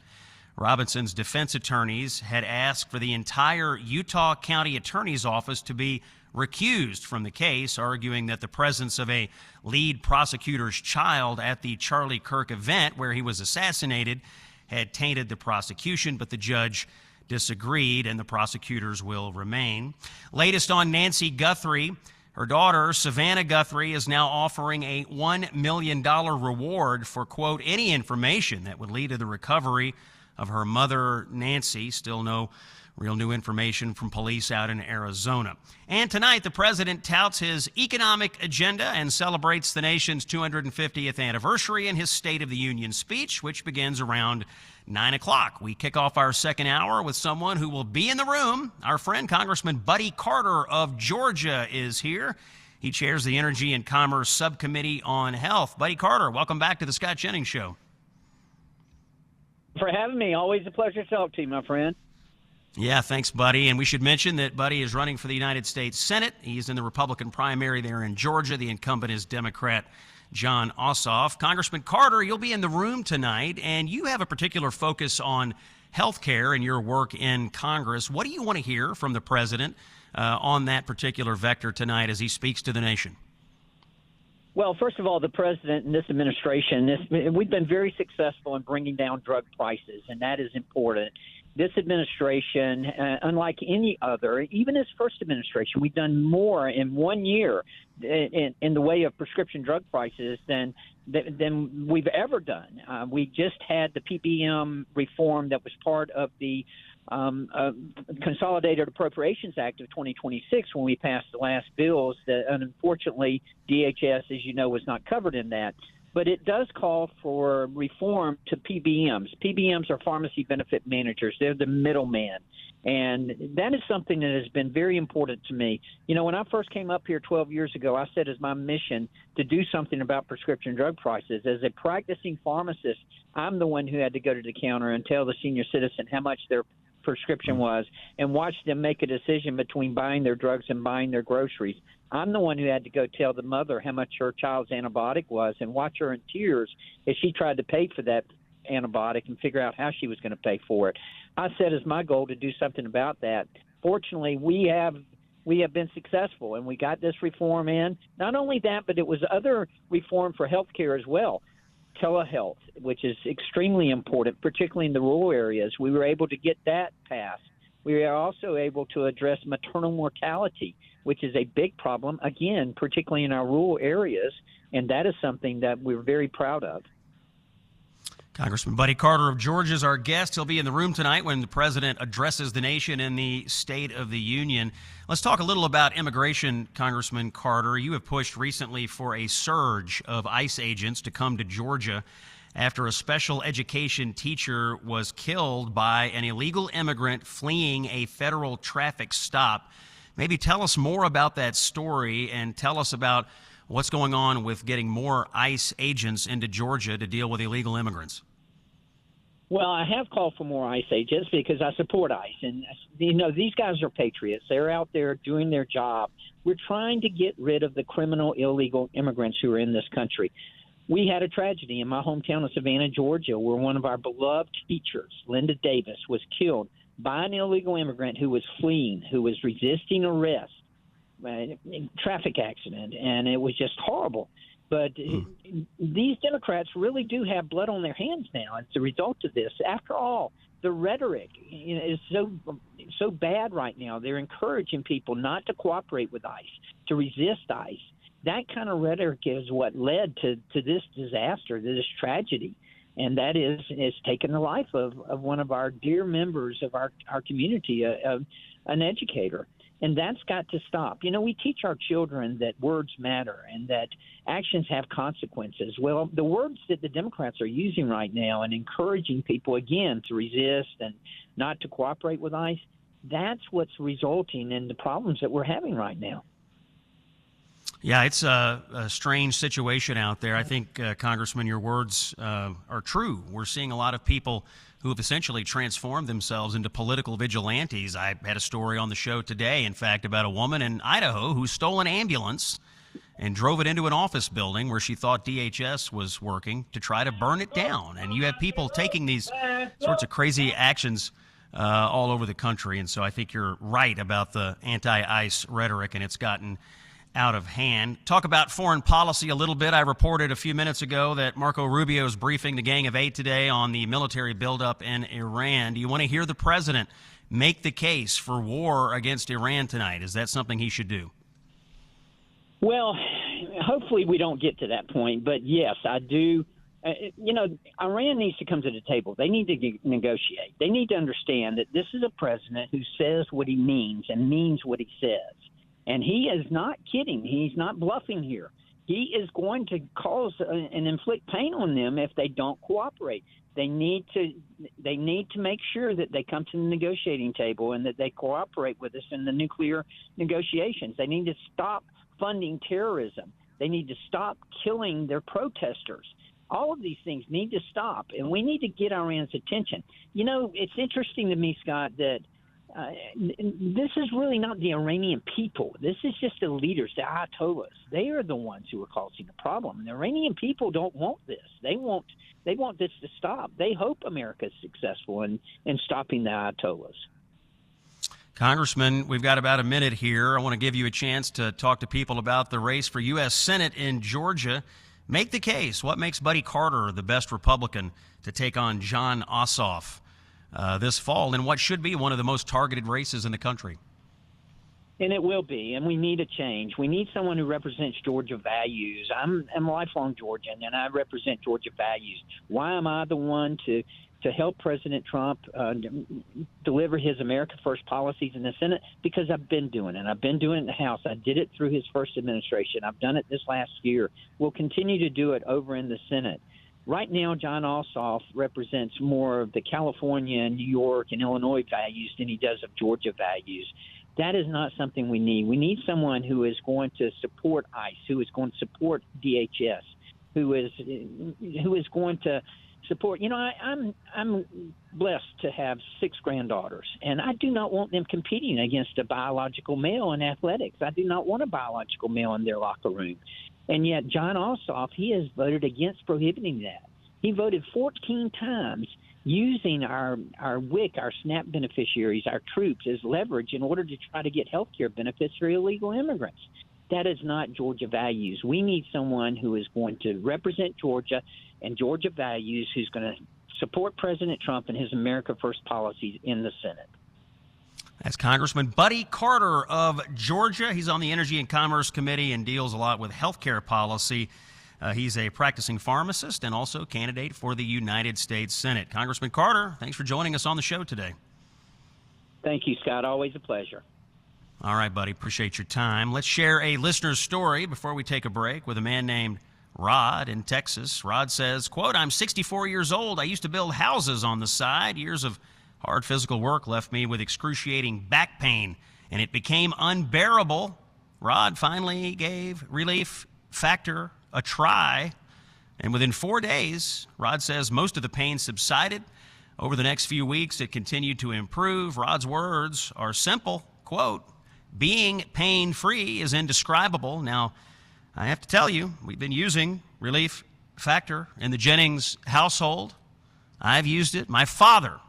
Robinson's defense attorneys had asked for the entire Utah County Attorney's Office to be recused from the case, arguing that the presence of a lead prosecutor's child at the Charlie Kirk event where he was assassinated had tainted the prosecution, but the judge disagreed, and the prosecutors will remain. Latest on Nancy Guthrie. Her daughter, Savannah Guthrie, is now offering a $1 million reward for, quote, any information that would lead to the recovery of her mother, Nancy. Still no real new information from police out in Arizona. And tonight, the president touts his economic agenda and celebrates the nation's 250th anniversary in his State of the Union speech, which begins around 9 o'clock. We kick off our second hour with someone who will be in the room. Our friend, Congressman Buddy Carter of Georgia, is here. He chairs the Energy and Commerce Subcommittee on Health. Buddy Carter, welcome back to the Scott Jennings Show. For having me. Always a pleasure to talk to you, my friend. Yeah, thanks, Buddy. And we should mention that Buddy is running for the United States Senate. He's in the Republican primary there in Georgia. The incumbent is Democrat John Ossoff. Congressman Carter, you'll be in the room tonight, and you have a particular focus on health care in your work in Congress. What do you want to hear from the president on that particular vector tonight as he speaks to the nation? Well, first of all, the president and this administration, we've been very successful in bringing down drug prices, and that is important. This administration, unlike any other, even his first administration, we've done more in 1 year in the way of prescription drug prices than we've ever done. We just had the PBM reform that was part of the Consolidated Appropriations Act of 2026 when we passed the last bills that unfortunately DHS, as you know, was not covered in that. But it does call for reform to PBMs. PBMs are pharmacy benefit managers. They're the middleman. And that is something that has been very important to me. You know, when I first came up here 12 years ago, I said as my mission to do something about prescription drug prices. As a practicing pharmacist, I'm the one who had to go to the counter and tell the senior citizen how much their prescription was and watch them make a decision between buying their drugs and buying their groceries. I'm the one who had to go tell the mother how much her child's antibiotic was and watch her in tears as she tried to pay for that antibiotic and figure out how she was going to pay for it. I set as my goal to do something about that. Fortunately, we have been successful, and we got this reform in. Not only that, but it was other reform for health care as well. Telehealth, which is extremely important, particularly in the rural areas. We were able to get that passed. We are also able to address maternal mortality, which is a big problem, again, particularly in our rural areas, and that is something that we're very proud of. Congressman Buddy Carter of Georgia is our guest. He'll be in the room tonight when the president addresses the nation in the State of the Union. Let's talk a little about immigration, Congressman Carter. You have pushed recently for a surge of ICE agents to come to Georgia after a special education teacher was killed by an illegal immigrant fleeing a federal traffic stop. Maybe tell us more about that story and tell us about what's going on with getting more ICE agents into Georgia to deal with illegal immigrants. Well, I have called for more ICE agents because I support ICE. And, you know, these guys are patriots. They're out there doing their job. We're trying to get rid of the criminal, illegal immigrants who are in this country. We had a tragedy in my hometown of Savannah, Georgia, where one of our beloved teachers, Linda Davis, was killed by an illegal immigrant who was fleeing, who was resisting arrest, traffic accident, and it was just horrible. But these Democrats really do have blood on their hands now as a result of this. After all, the rhetoric is so bad right now. They're encouraging people not to cooperate with ICE, to resist ICE. That kind of rhetoric is what led to this disaster, to this tragedy, and that is taking the life of one of our dear members of our community, an educator. And that's got to stop. You know, we teach our children that words matter and that actions have consequences. Well, the words that the Democrats are using right now and encouraging people, again, to resist and not to cooperate with ICE, that's what's resulting in the problems that we're having right now. Yeah, it's a strange situation out there. I think, Congressman, your words are true. We're seeing a lot of people who have essentially transformed themselves into political vigilantes. I had a story on the show today, in fact, about a woman in Idaho who stole an ambulance and drove it into an office building where she thought DHS was working to try to burn it down. And you have people taking these sorts of crazy actions all over the country. And so I think you're right about the anti-ICE rhetoric, and it's gotten out of hand. Talk about foreign policy a little bit. I reported a few minutes ago that Marco Rubio is briefing the Gang of Eight today on the military buildup in Iran. Do you want to hear the president make the case for war against Iran tonight? Is that something he should do? Well, hopefully we don't get to that point, but yes, I do. You know, Iran needs to come to the table. They need to negotiate. They need to understand that this is a president who says what he means and means what he says. And he is not kidding. He's not bluffing here. He is going to cause and inflict pain on them if they don't cooperate. They need to make sure that they come to the negotiating table and that they cooperate with us in the nuclear negotiations. They need to stop funding terrorism. They need to stop killing their protesters. All of these things need to stop, and we need to get Iran's attention. You know, it's interesting to me, Scott, that this is really not the Iranian people. This is just the leaders, the Ayatollahs. They are the ones who are causing the problem. The Iranian people don't want this. They want this to stop. They hope America is successful in stopping the Ayatollahs. Congressman, we've got about a minute here. I want to give you a chance to talk to people about the race for U.S. Senate in Georgia. Make the case. What makes Buddy Carter the best Republican to take on Jon Ossoff this fall in what should be one of the most targeted races in the country? And it will be, and we need a change. We need someone who represents Georgia values. I'm a lifelong Georgian, and I represent Georgia values. Why am I the one to to help President Trump deliver his America First policies in the Senate, because I've been doing it. I've been doing it in the House. I did it through his first administration. I've done it this last year. We'll continue to do it over in the Senate. Right now, John Ossoff represents more of the California, New York, and Illinois values than he does of Georgia values. That is not something we need. We need someone who is going to support ICE, who is going to support DHS, who is going to support. You know, I'm blessed to have 6 granddaughters, and I do not want them competing against a biological male in athletics. I do not want a biological male in their locker room. And yet John Ossoff, he has voted against prohibiting that. He voted 14 times using our WIC, our SNAP beneficiaries, our troops as leverage in order to try to get health care benefits for illegal immigrants. That is not Georgia values. We need someone who is going to represent Georgia and Georgia values, who's going to support President Trump and his America First policies in the Senate. That's Congressman Buddy Carter of Georgia. He's on the Energy and Commerce Committee and deals a lot with health care policy. He's a practicing pharmacist and also candidate for the United States Senate. Congressman Carter, thanks for joining us on the show today. Thank you, Scott. Always a pleasure. All right, buddy. Appreciate your time. Let's share a listener's story before we take a break with a man named Rod in Texas. Rod says, quote, "I'm 64 years old. I used to build houses on the side. Years of hard physical work left me with excruciating back pain, and it became unbearable. Rod finally gave Relief Factor a try, and within 4 days, Rod says most of the pain subsided. Over the next few weeks, it continued to improve. Rod's words are simple, quote, being pain-free is indescribable. Now, I have to tell you, we've been using Relief Factor in the Jennings household. I've used it. My father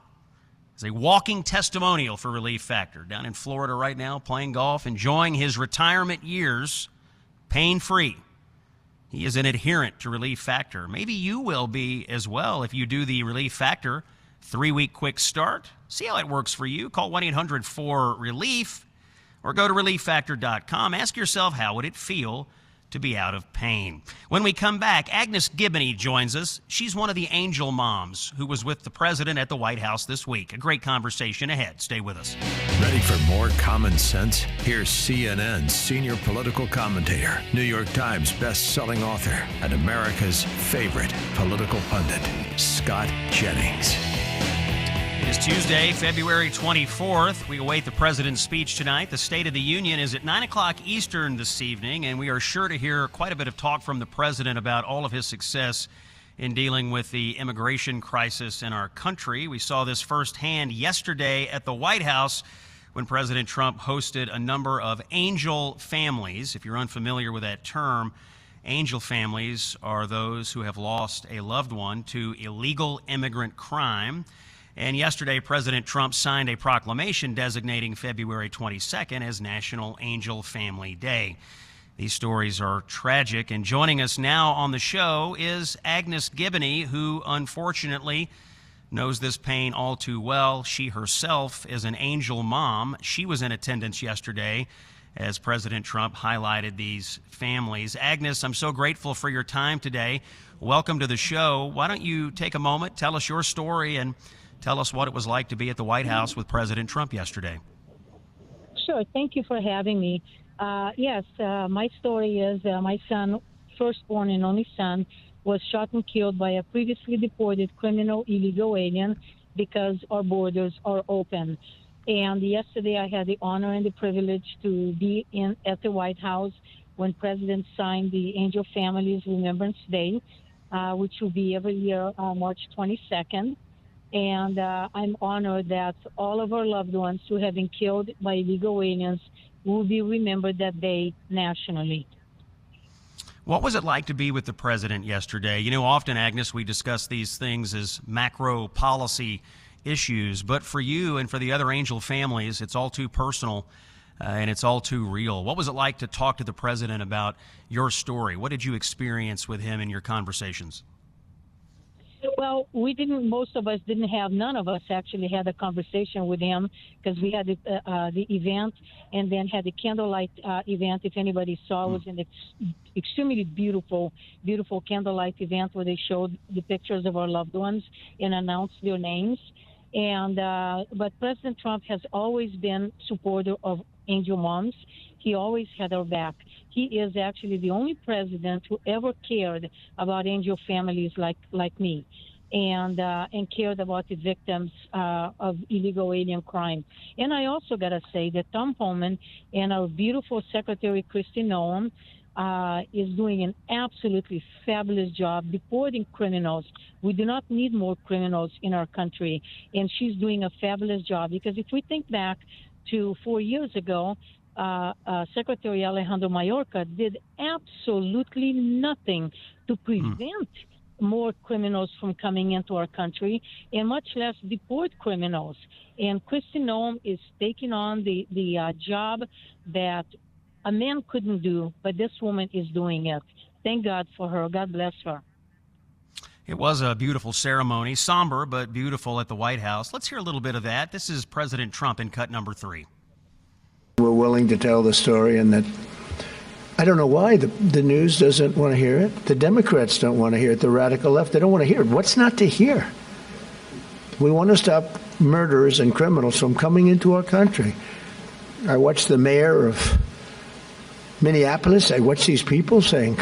is a walking testimonial for Relief Factor. Down in Florida right now, playing golf, enjoying his retirement years pain-free. He is an adherent to Relief Factor. Maybe you will be as well if you do the Relief Factor 3-week quick start. See how it works for you. Call 1-800-4RELIEF or go to relieffactor.com. Ask yourself, how would it feel to be out of pain? When we come back, Agnes Gibney joins us. She's one of the angel moms who was with the president at the White House this week. A great conversation ahead. Stay with us. Ready for more common sense? Here's CNN's senior political commentator, New York Times best-selling author, and America's favorite political pundit, Scott Jennings. It is Tuesday, February 24th. We await the president's speech tonight. The State of the Union is at 9 o'clock Eastern this evening, and we are sure to hear quite a bit of talk from the president about all of his success in dealing with the immigration crisis in our country. We saw this firsthand yesterday at the White House when President Trump hosted a number of angel families. If you're unfamiliar with that term, angel families are those who have lost a loved one to illegal immigrant crime. And yesterday, President Trump signed a proclamation designating February 22nd as National Angel Family Day. These stories are tragic, and joining us now on the show is Agnes Gibney, who unfortunately knows this pain all too well. She herself is an angel mom. She was in attendance yesterday as President Trump highlighted these families. Agnes, I'm so grateful for your time today. Welcome to the show. Why don't you take a moment, tell us your story, and tell us what it was like to be at the White House with President Trump yesterday. Sure. Thank you for having me. Yes, my story is my son, firstborn and only son, was shot and killed by a previously deported criminal illegal alien because our borders are open. And yesterday I had the honor and the privilege to be at the White House when President signed the Angel Families Remembrance Day, which will be every year March 22nd. And I'm honored that all of our loved ones who have been killed by illegal aliens will be remembered that day nationally. What was it like to be with the president yesterday? You know, often, Agnes, we discuss these things as macro policy issues, but for you and for the other angel families, it's all too personal and it's all too real. What was it like to talk to the president about your story? What did you experience with him in your conversations? Well, most of us didn't have, none of us actually had a conversation with him because we had the event and then had the candlelight event. If anybody saw, it was an extremely beautiful candlelight event where they showed the pictures of our loved ones and announced their names. And but President Trump has always been supporter of angel moms. He always had our back. He is actually the only president who ever cared about angel families like me, and cared about the victims of illegal alien crime. And I also got to say that Tom Homan and our beautiful Secretary Kristi Noem is doing an absolutely fabulous job deporting criminals. We do not need more criminals in our country, and she's doing a fabulous job. Because if we think back to 4 years ago, Secretary Alejandro Mayorkas did absolutely nothing to prevent more criminals from coming into our country, and much less deport criminals. And Kristi Noem is taking on the job that a man couldn't do, but this woman is doing it. Thank God for her. God bless her. It was a beautiful ceremony, somber but beautiful at the White House. Let's hear a little bit of that. This is President Trump in cut number 3. We're willing to tell the story, and that I don't know why the news doesn't want to hear it. The Democrats don't want to hear it. The radical left, they don't want to hear it. What's not to hear? We want to stop murderers and criminals from coming into our country. I watched the mayor of Minneapolis. I watched these people saying,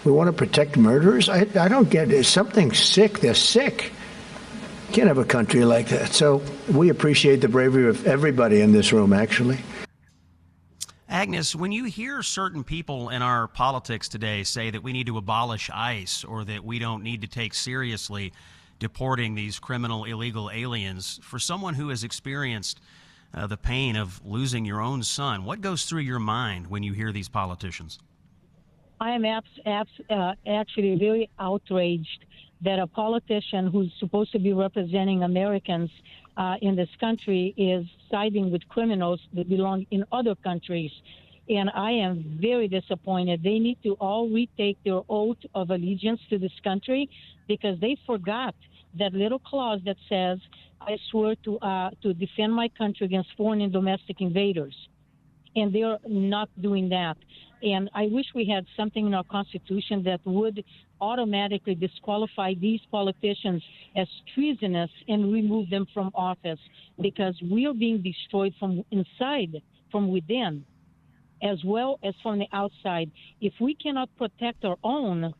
we want to protect murderers. I don't get it. Something sick. They're sick. You can't have a country like that. So we appreciate the bravery of everybody in this room, actually. Agnes, when you hear certain people in our politics today say that we need to abolish ICE or that we don't need to take seriously deporting these criminal illegal aliens, for someone who has experienced the pain of losing your own son, what goes through your mind when you hear these politicians? I am actually very outraged that a politician who's supposed to be representing Americans in this country is siding with criminals that belong in other countries. And I am very disappointed. They need to all retake their oath of allegiance to this country, because they forgot that little clause that says, I swear to defend my country against foreign and domestic invaders. And they're not doing that. And I wish we had something in our Constitution that would automatically disqualify these politicians as treasonous and remove them from office, because we are being destroyed from inside, from within, as well as from the outside. If we cannot protect our own,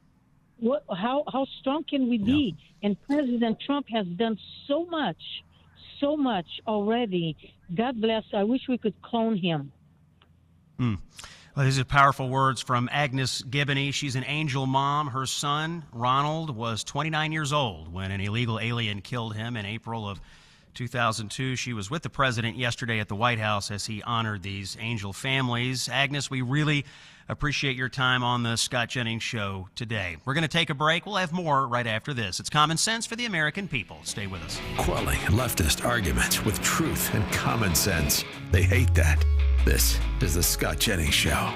how strong can we be? Yeah. And President Trump has done so much already. God bless. I wish we could clone him. Well, these are powerful words from Agnes Giboney. She's an angel mom. Her son, Ronald, was 29 years old when an illegal alien killed him in April of 2002. She was with the president yesterday at the White House as he honored these angel families. Agnes, we really appreciate your time on the Scott Jennings Show today. We're going to take a break. We'll have more right after this. It's Common Sense for the American people. Stay with us. Quelling leftist arguments with truth and common sense. They hate that. This is the Scott Jennings Show.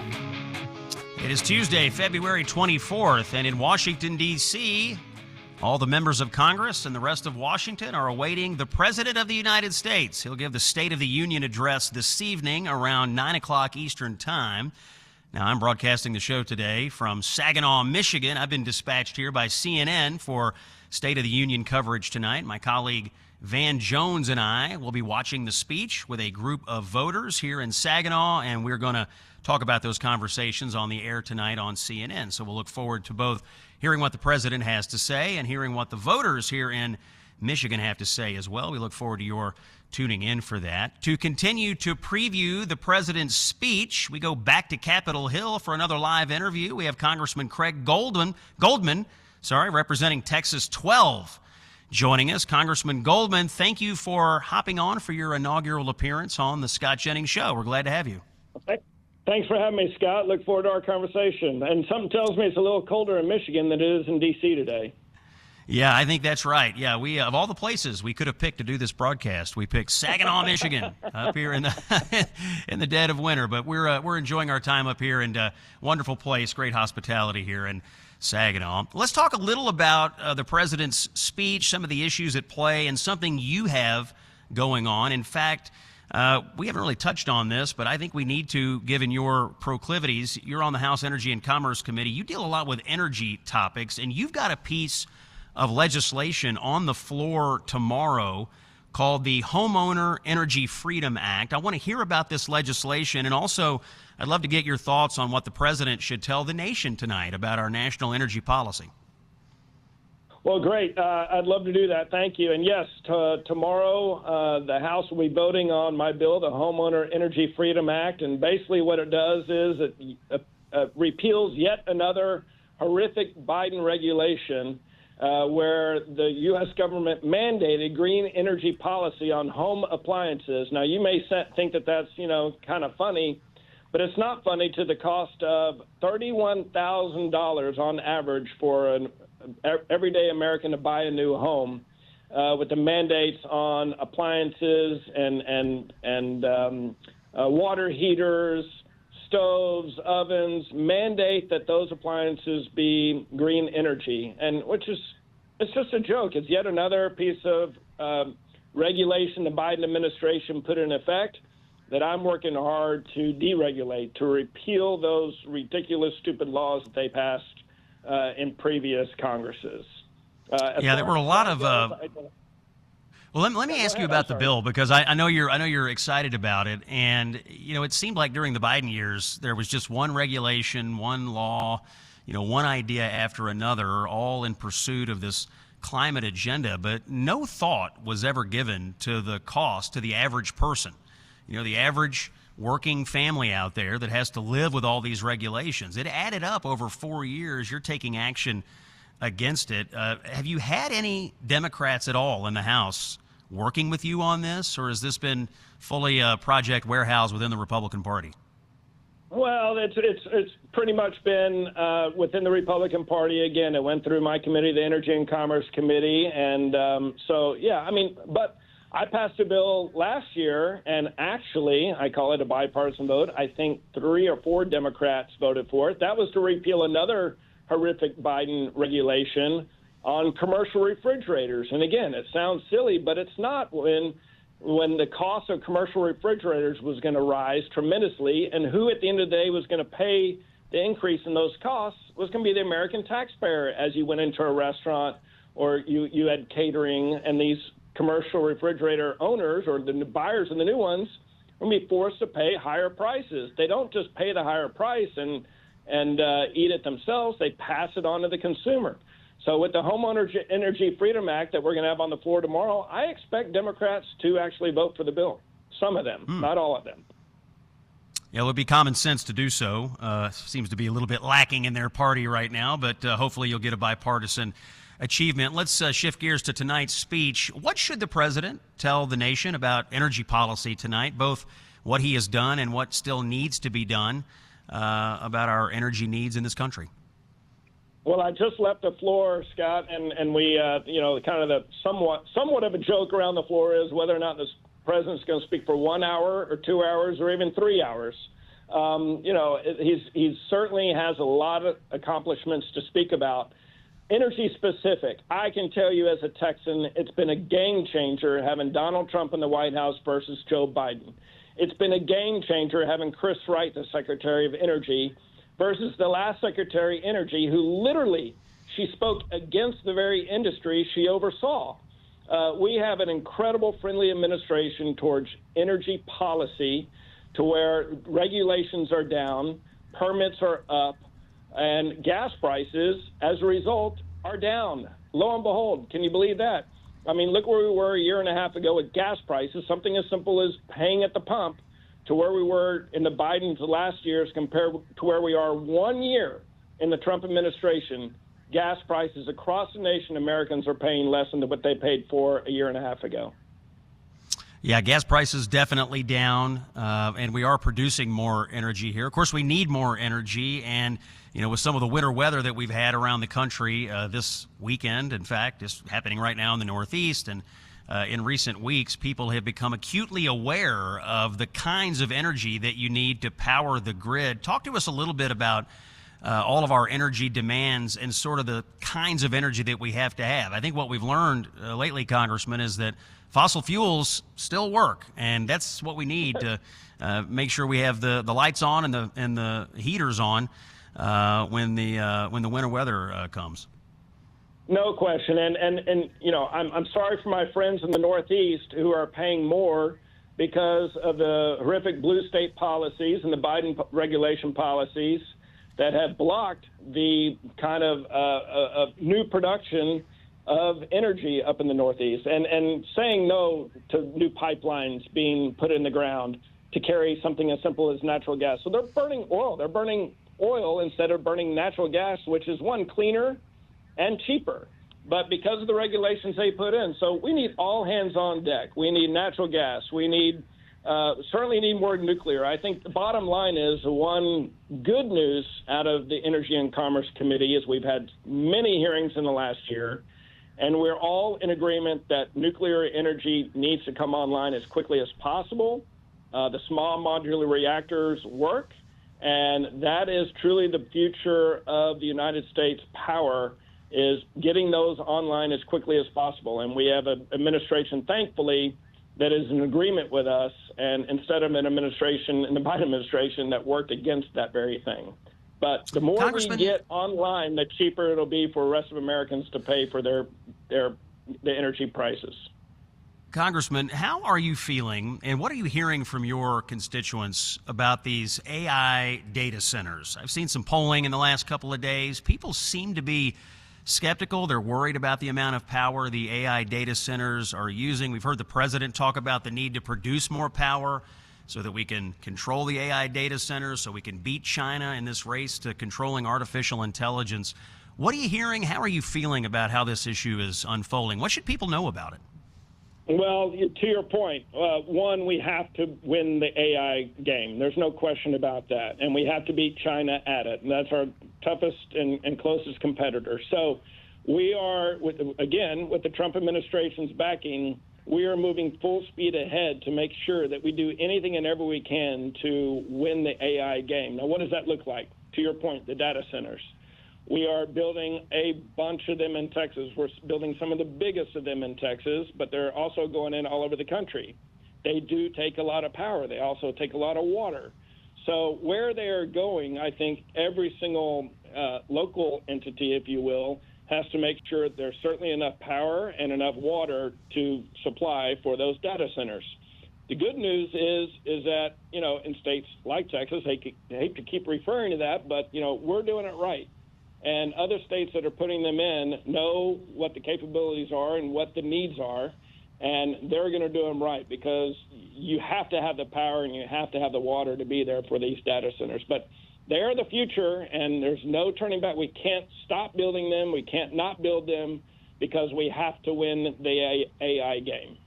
It is Tuesday, February 24th, and in Washington, D.C., all the members of Congress and the rest of Washington are awaiting the President of the United States. He'll give the State of the Union address this evening around 9 o'clock Eastern Time. Now, I'm broadcasting the show today from Saginaw, Michigan. I've been dispatched here by CNN for State of the Union coverage tonight. My colleague Van Jones and I will be watching the speech with a group of voters here in Saginaw, and we're going to talk about those conversations on the air tonight on CNN. So we'll look forward to both hearing what the president has to say and hearing what the voters here in Michigan have to say as well. We look forward to your tuning in for that. To continue to preview the president's speech, we go back to Capitol Hill for another live interview. We have Congressman Craig Goldman, representing Texas 12. Joining us, Congressman Goldman, thank you for hopping on for your inaugural appearance on the Scott Jennings Show. We're glad to have you. Thanks for having me, Scott. Look forward to our conversation. And something tells me it's a little colder in Michigan than it is in D.C. today. Yeah, I think that's right. Yeah, we of all the places we could have picked to do this broadcast, we picked Saginaw, Michigan, up here in the in the dead of winter. But we're enjoying our time up here, and wonderful place, great hospitality here in Saginaw. Let's talk a little about the president's speech, some of the issues at play, and something you have going on. In fact, we haven't really touched on this, but I think we need to, given your proclivities. You're on the House Energy and Commerce Committee. You deal a lot with energy topics, and you've got a piece of legislation on the floor tomorrow called the Homeowner Energy Freedom Act. I want to hear about this legislation, and also I'd love to get your thoughts on what the president should tell the nation tonight about our national energy policy. Well, great. I'd love to do that. Thank you. And yes, tomorrow the House will be voting on my bill, the Homeowner Energy Freedom Act. And basically what it does is it repeals yet another horrific Biden regulation where the U.S. government mandated green energy policy on home appliances. Now, you may think that that's, kind of funny, but it's not funny to the cost of $31,000 on average for an everyday American to buy a new home with the mandates on appliances and water heaters, stoves, ovens, mandate that those appliances be green energy, and it's just a joke. It's yet another piece of regulation the Biden administration put in effect that I'm working hard to deregulate, to repeal those ridiculous, stupid laws that they passed in previous Congresses. There were a lot of. Well, let me ask you about the bill, because I know you're excited about it, and it seemed like during the Biden years there was just one regulation, one law, one idea after another, all in pursuit of this climate agenda, but no thought was ever given to the cost to the average person, the average working family out there that has to live with all these regulations. It added up over 4 years. You're taking action against it. Have you had any Democrats at all in the House working with you on this, or has this been fully a project warehouse within the Republican Party? Well, it's pretty much been within the Republican Party. Again, it went through my committee, the Energy and Commerce Committee, and but I passed a bill last year, and actually, I call it a bipartisan vote. I think 3 or 4 Democrats voted for it. That was to repeal another horrific Biden regulation on commercial refrigerators. And again, it sounds silly, but it's not when the cost of commercial refrigerators was going to rise tremendously, and who at the end of the day was going to pay the increase in those costs was going to be the American taxpayer as you went into a restaurant or you had catering, and these commercial refrigerator owners or the buyers of the new ones will be forced to pay higher prices. They don't just pay the higher price and eat it themselves. They pass it on to the consumer. So with the Homeowner Energy Freedom Act that we're going to have on the floor tomorrow, I expect Democrats to actually vote for the bill. Some of them, not all of them. Yeah, it would be common sense to do so. Seems to be a little bit lacking in their party right now, but hopefully you'll get a bipartisan achievement. Let's shift gears to tonight's speech. What should the president tell the nation about energy policy tonight, both what he has done and what still needs to be done about our energy needs in this country? Well, I just left the floor, Scott, and we, kind of the somewhat of a joke around the floor is whether or not this president's going to speak for 1 hour or 2 hours or even 3 hours. He certainly has a lot of accomplishments to speak about. Energy specific, I can tell you as a Texan, it's been a game changer having Donald Trump in the White House versus Joe Biden. It's been a game changer having Chris Wright, the Secretary of Energy, versus the last Secretary of Energy, who literally, she spoke against the very industry she oversaw. We have an incredible friendly administration towards energy policy to where regulations are down, permits are up, and gas prices, as a result, are down. Lo and behold, can you believe that? I mean, look where we were a year and a half ago with gas prices, something as simple as paying at the pump, to where we were in the Biden's last years compared to where we are 1 year in the Trump administration. Gas prices across the nation, Americans are paying less than what they paid for a year and a half ago. Yeah, gas prices definitely down, and we are producing more energy here. Of course, we need more energy, and with some of the winter weather that we've had around the country this weekend, in fact, is happening right now in the Northeast, and in recent weeks, people have become acutely aware of the kinds of energy that you need to power the grid. Talk to us a little bit about all of our energy demands and sort of the kinds of energy that we have to have. I think what we've learned lately, Congressman, is that fossil fuels still work, and that's what we need to make sure we have the lights on and the heaters on when the winter weather comes. No question, and I'm sorry for my friends in the Northeast who are paying more because of the horrific blue state policies and the Biden regulation policies that have blocked the kind of new production of energy up in the Northeast, and saying no to new pipelines being put in the ground to carry something as simple as natural gas. So they're burning oil. They're burning oil instead of burning natural gas, which is, one, cleaner and cheaper. But because of the regulations they put in, so we need all hands on deck. We need natural gas. We need certainly need more nuclear. I think the bottom line is, one good news out of the Energy and Commerce Committee is we've had many hearings in the last year, and we're all in agreement that nuclear energy needs to come online as quickly as possible. The small modular reactors work, and that is truly the future of the United States power, is getting those online as quickly as possible. And we have an administration, thankfully, that is in agreement with us, and instead of an administration, in the Biden administration, that worked against that very thing. But the more we get online, the cheaper it'll be for the rest of Americans to pay for the energy prices. Congressman, how are you feeling, and what are you hearing from your constituents about these AI data centers? I've seen some polling in the last couple of days. People seem to be skeptical. They're worried about the amount of power the AI data centers are using. We've heard the president talk about the need to produce more power so that we can control the AI data centers, so we can beat China in this race to controlling artificial intelligence. What are you hearing? How are you feeling about how this issue is unfolding? What should people know about it? Well, to your point, one, we have to win the AI game. There's no question about that. And we have to beat China at it. And that's our toughest and closest competitor. So we are, with the Trump administration's backing, we are moving full speed ahead to make sure that we do anything and everything we can to win the AI game. Now, what does that look like? To your point, the data centers. We are building a bunch of them in Texas. We're building some of the biggest of them in Texas, but they're also going in all over the country. They do take a lot of power. They also take a lot of water. So where they are going, I think every single local entity, if you will, has to make sure there's certainly enough power and enough water to supply for those data centers. The good news is that, in states like Texas, I hate to keep referring to that, but, we're doing it right. And other states that are putting them in know what the capabilities are and what the needs are, and they're going to do them right, because you have to have the power and you have to have the water to be there for these data centers. But they're the future, and there's no turning back. We can't stop building them. We can't not build them, because we have to win the AI game.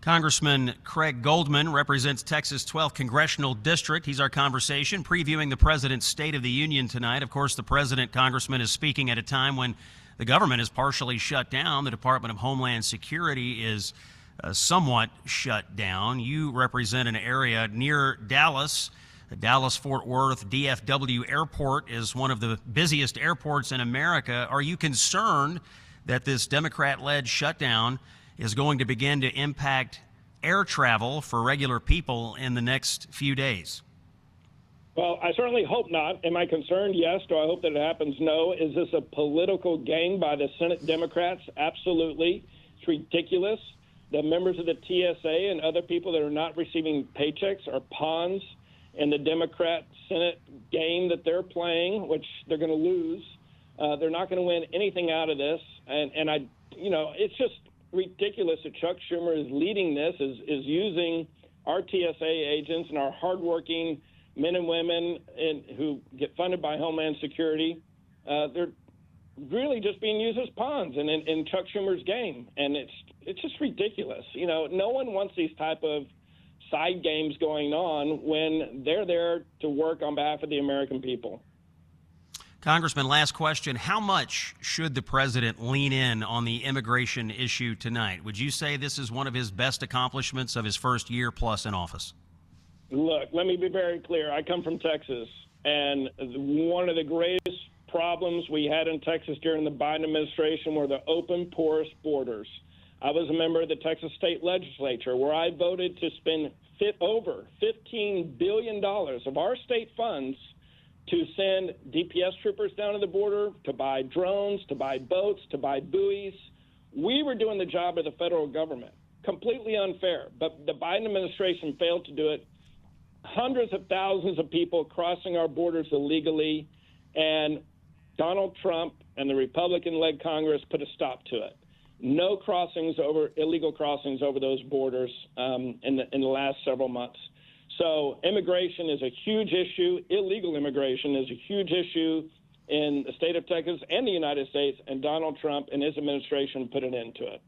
Congressman Craig Goldman represents Texas' 12th Congressional District. He's our conversation, previewing the President's State of the Union tonight. Of course, the President, Congressman, is speaking at a time when the government is partially shut down. The Department of Homeland Security is somewhat shut down. You represent an area near Dallas. The Dallas-Fort Worth DFW Airport is one of the busiest airports in America. Are you concerned that this Democrat-led shutdown is going to begin to impact air travel for regular people in the next few days? Well, I certainly hope not. Am I concerned? Yes. Do I hope that it happens? No. Is this a political game by the Senate Democrats? Absolutely. It's ridiculous. The members of the TSA and other people that are not receiving paychecks are pawns in the Democrat Senate game that they're playing, which they're going to lose. They're not going to win anything out of this. And it's just ridiculous that Chuck Schumer is leading this, is using our TSA agents and our hardworking men and women who get funded by Homeland Security. They're really just being used as pawns in Chuck Schumer's game. And just ridiculous. You know, no one wants these type of side games going on when they're there to work on behalf of the American people. Congressman, last question. How much should the president lean in on the immigration issue tonight? Would you say this is one of his best accomplishments of his first year plus in office? Look, let me be very clear. I come from Texas, and one of the greatest problems we had in Texas during the Biden administration were the open, porous borders. I was a member of the Texas state legislature where I voted to spend over $15 billion of our state funds to send DPS troopers down to the border, to buy drones, to buy boats, to buy buoys. We were doing the job of the federal government. Completely unfair. But the Biden administration failed to do it. Hundreds of thousands of people crossing our borders illegally, and Donald Trump and the Republican-led Congress put a stop to it. No illegal crossings over those borders in the last several months. So immigration is a huge issue. Illegal immigration is a huge issue in the state of Texas and the United States, and Donald Trump and his administration put an end to it.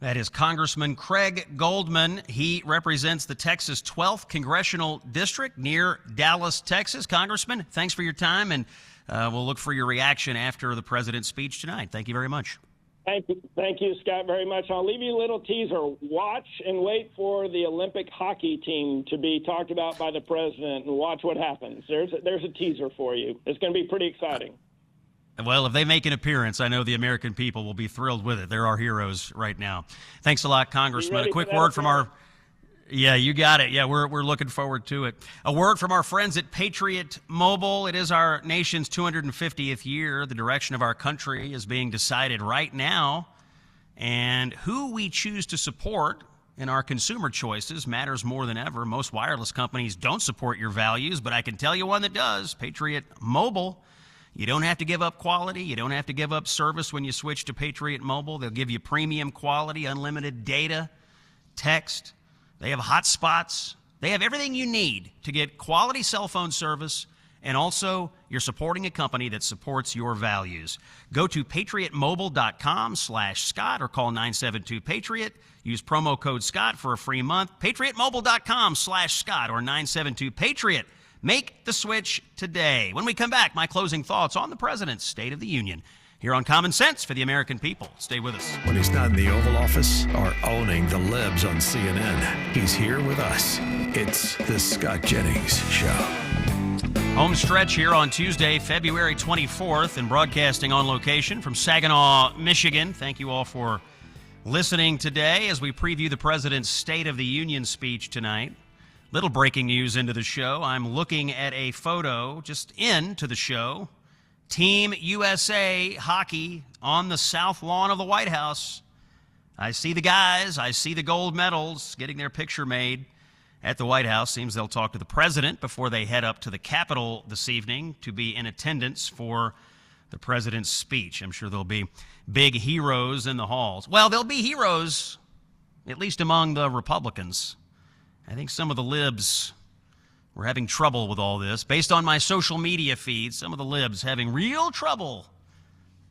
That is Congressman Craig Goldman. He represents the Texas 12th Congressional District near Dallas, Texas. Congressman, thanks for your time, and we'll look for your reaction after the president's speech tonight. Thank you very much. Thank you, Scott, very much. I'll leave you a little teaser. Watch and wait for the Olympic hockey team to be talked about by the president, and watch what happens. There's a teaser for you. It's going to be pretty exciting. Well, if they make an appearance, I know the American people will be thrilled with it. They're our heroes right now. Thanks a lot, Congressman. A quick word from our... Yeah, you got it. Yeah, we're looking forward to it. A word from our friends at Patriot Mobile. It is our nation's 250th year. The direction of our country is being decided right now. And who we choose to support in our consumer choices matters more than ever. Most wireless companies don't support your values, but I can tell you one that does, Patriot Mobile. You don't have to give up quality. You don't have to give up service when you switch to Patriot Mobile. They'll give you premium quality, unlimited data, text. They have hotspots. They have everything you need to get quality cell phone service, and also you're supporting a company that supports your values. Go to patriotmobile.com/Scott or call 972-PATRIOT. Use promo code Scott for a free month. patriotmobile.com/Scott or 972-PATRIOT. Make the switch today. When we come back, my closing thoughts on the President's State of the Union here on Common Sense for the American people. Stay with us. When he's not in the Oval Office or owning the libs on CNN, he's here with us. It's the Scott Jennings Show. Home stretch here on Tuesday, February 24th, and broadcasting on location from Saginaw, Michigan. Thank you all for listening today as we preview the President's State of the Union speech tonight. Little breaking news into the show. I'm looking at a photo just into the show. Team USA hockey on the south lawn of the White House. I see the guys. I see the gold medals getting their picture made at the White House. Seems they'll talk to the president before they head up to the Capitol this evening to be in attendance for the president's speech. I'm sure there'll be big heroes in the halls. Well, there'll be heroes, at least among the Republicans. I think some of the libs were having trouble with all this. Based on my social media feed, some of the libs having real trouble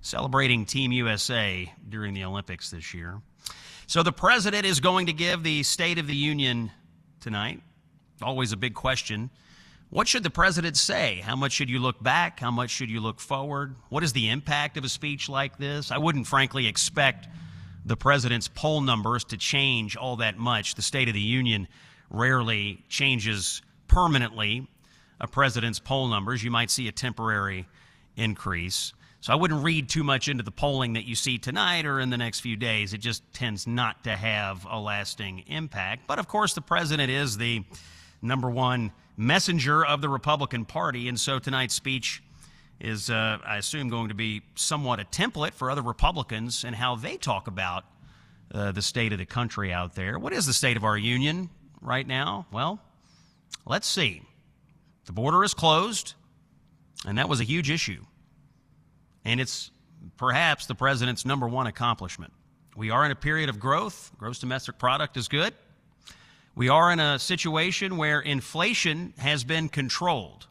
celebrating Team USA during the Olympics this year. So the president is going to give the State of the Union tonight. Always a big question. What should the president say? How much should you look back? How much should you look forward? What is the impact of a speech like this? I wouldn't frankly expect the president's poll numbers to change all that much. The State of the Union rarely changes permanently a president's poll numbers. You might see a temporary increase. So I wouldn't read too much into the polling that you see tonight or in the next few days. It just tends not to have a lasting impact. But of course, the president is the number one messenger of the Republican Party, and so tonight's speech is, I assume, going to be somewhat a template for other Republicans and how they talk about the state of the country out there. What is the state of our union right now? Well, let's see. The border is closed, and that was a huge issue. And it's perhaps the president's number one accomplishment. We are in a period of growth. Gross domestic product is good. We are in a situation where inflation has been controlled.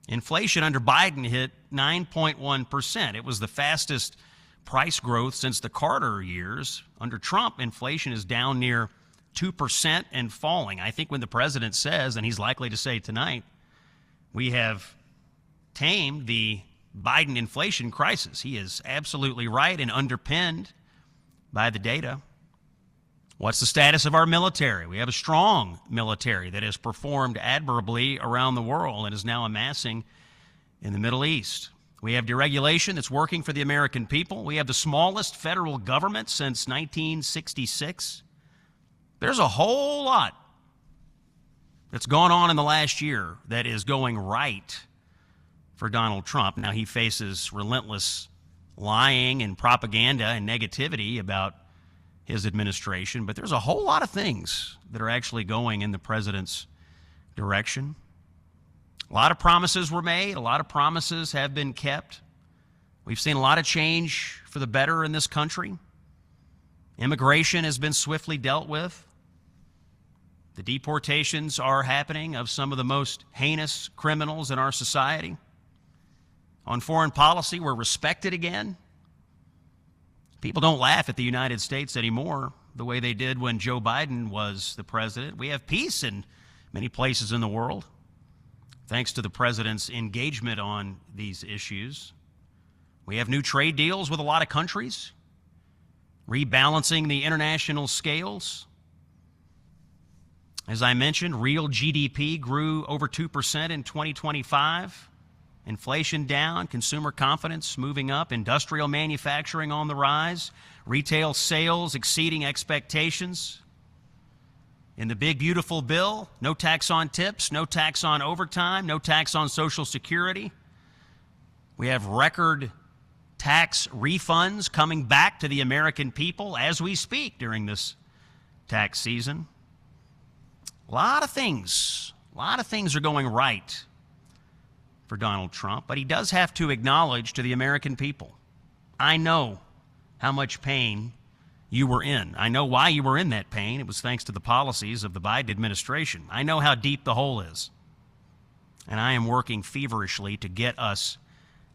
Inflation under Biden hit 9.1%. It was the fastest price growth since the Carter years. Under Trump, inflation is down near 2% and falling. I think when the president says, and he's likely to say tonight, we have tamed the Biden inflation crisis, he is absolutely right and underpinned by the data. What's the status of our military? We have a strong military that has performed admirably around the world and is now amassing in the Middle East. We have deregulation that's working for the American people. We have the smallest federal government since 1966. There's a whole lot that's gone on in the last year that is going right for Donald Trump. Now, he faces relentless lying and propaganda and negativity about his administration, but there's a whole lot of things that are actually going in the president's direction. A lot of promises were made. A lot of promises have been kept. We've seen a lot of change for the better in this country. Immigration has been swiftly dealt with. The deportations are happening of some of the most heinous criminals in our society. On foreign policy, we're respected again. People don't laugh at the United States anymore the way they did when Joe Biden was the president. We have peace in many places in the world, thanks to the president's engagement on these issues. We have new trade deals with a lot of countries, rebalancing the international scales. As I mentioned, real GDP grew over 2% in 2025. Inflation down, consumer confidence moving up, industrial manufacturing on the rise, retail sales exceeding expectations. In the big, beautiful bill, no tax on tips, no tax on overtime, no tax on Social Security. We have record tax refunds coming back to the American people as we speak during this tax season. A lot of things are going right for Donald Trump, but he does have to acknowledge to the American people, I know how much pain you were in. I know why you were in that pain. It was thanks to the policies of the Biden administration. I know how deep the hole is, and I am working feverishly to get us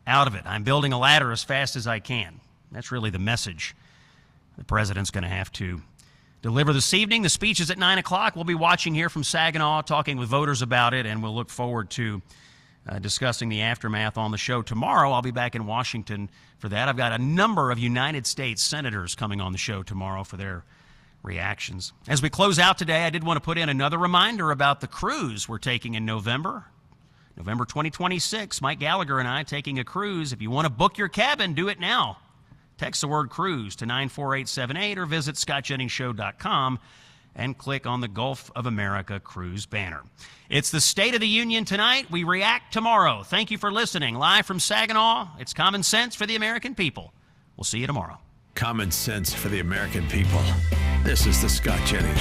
out of it. I'm building a ladder as fast as I can. That's really the message the president's going to have to deliver this evening. The speech is at 9 o'clock. We'll be watching here from Saginaw, talking with voters about it, and we'll look forward to discussing the aftermath on the show tomorrow. I'll be back in Washington for that. I've got a number of United States senators coming on the show tomorrow for their reactions. As we close out today, I did want to put in another reminder about the cruise we're taking in November 2026. Mike Gallagher and I taking a cruise. If you want to book your cabin, do it now. Text the word cruise to 94878 or visit scottjenningsshow.com and click on the Gulf of America cruise banner. It's the State of the Union tonight. We react tomorrow. Thank you for listening. Live from Saginaw, it's Common Sense for the American people. We'll see you tomorrow. Common sense for the American people. This is the Scott Jennings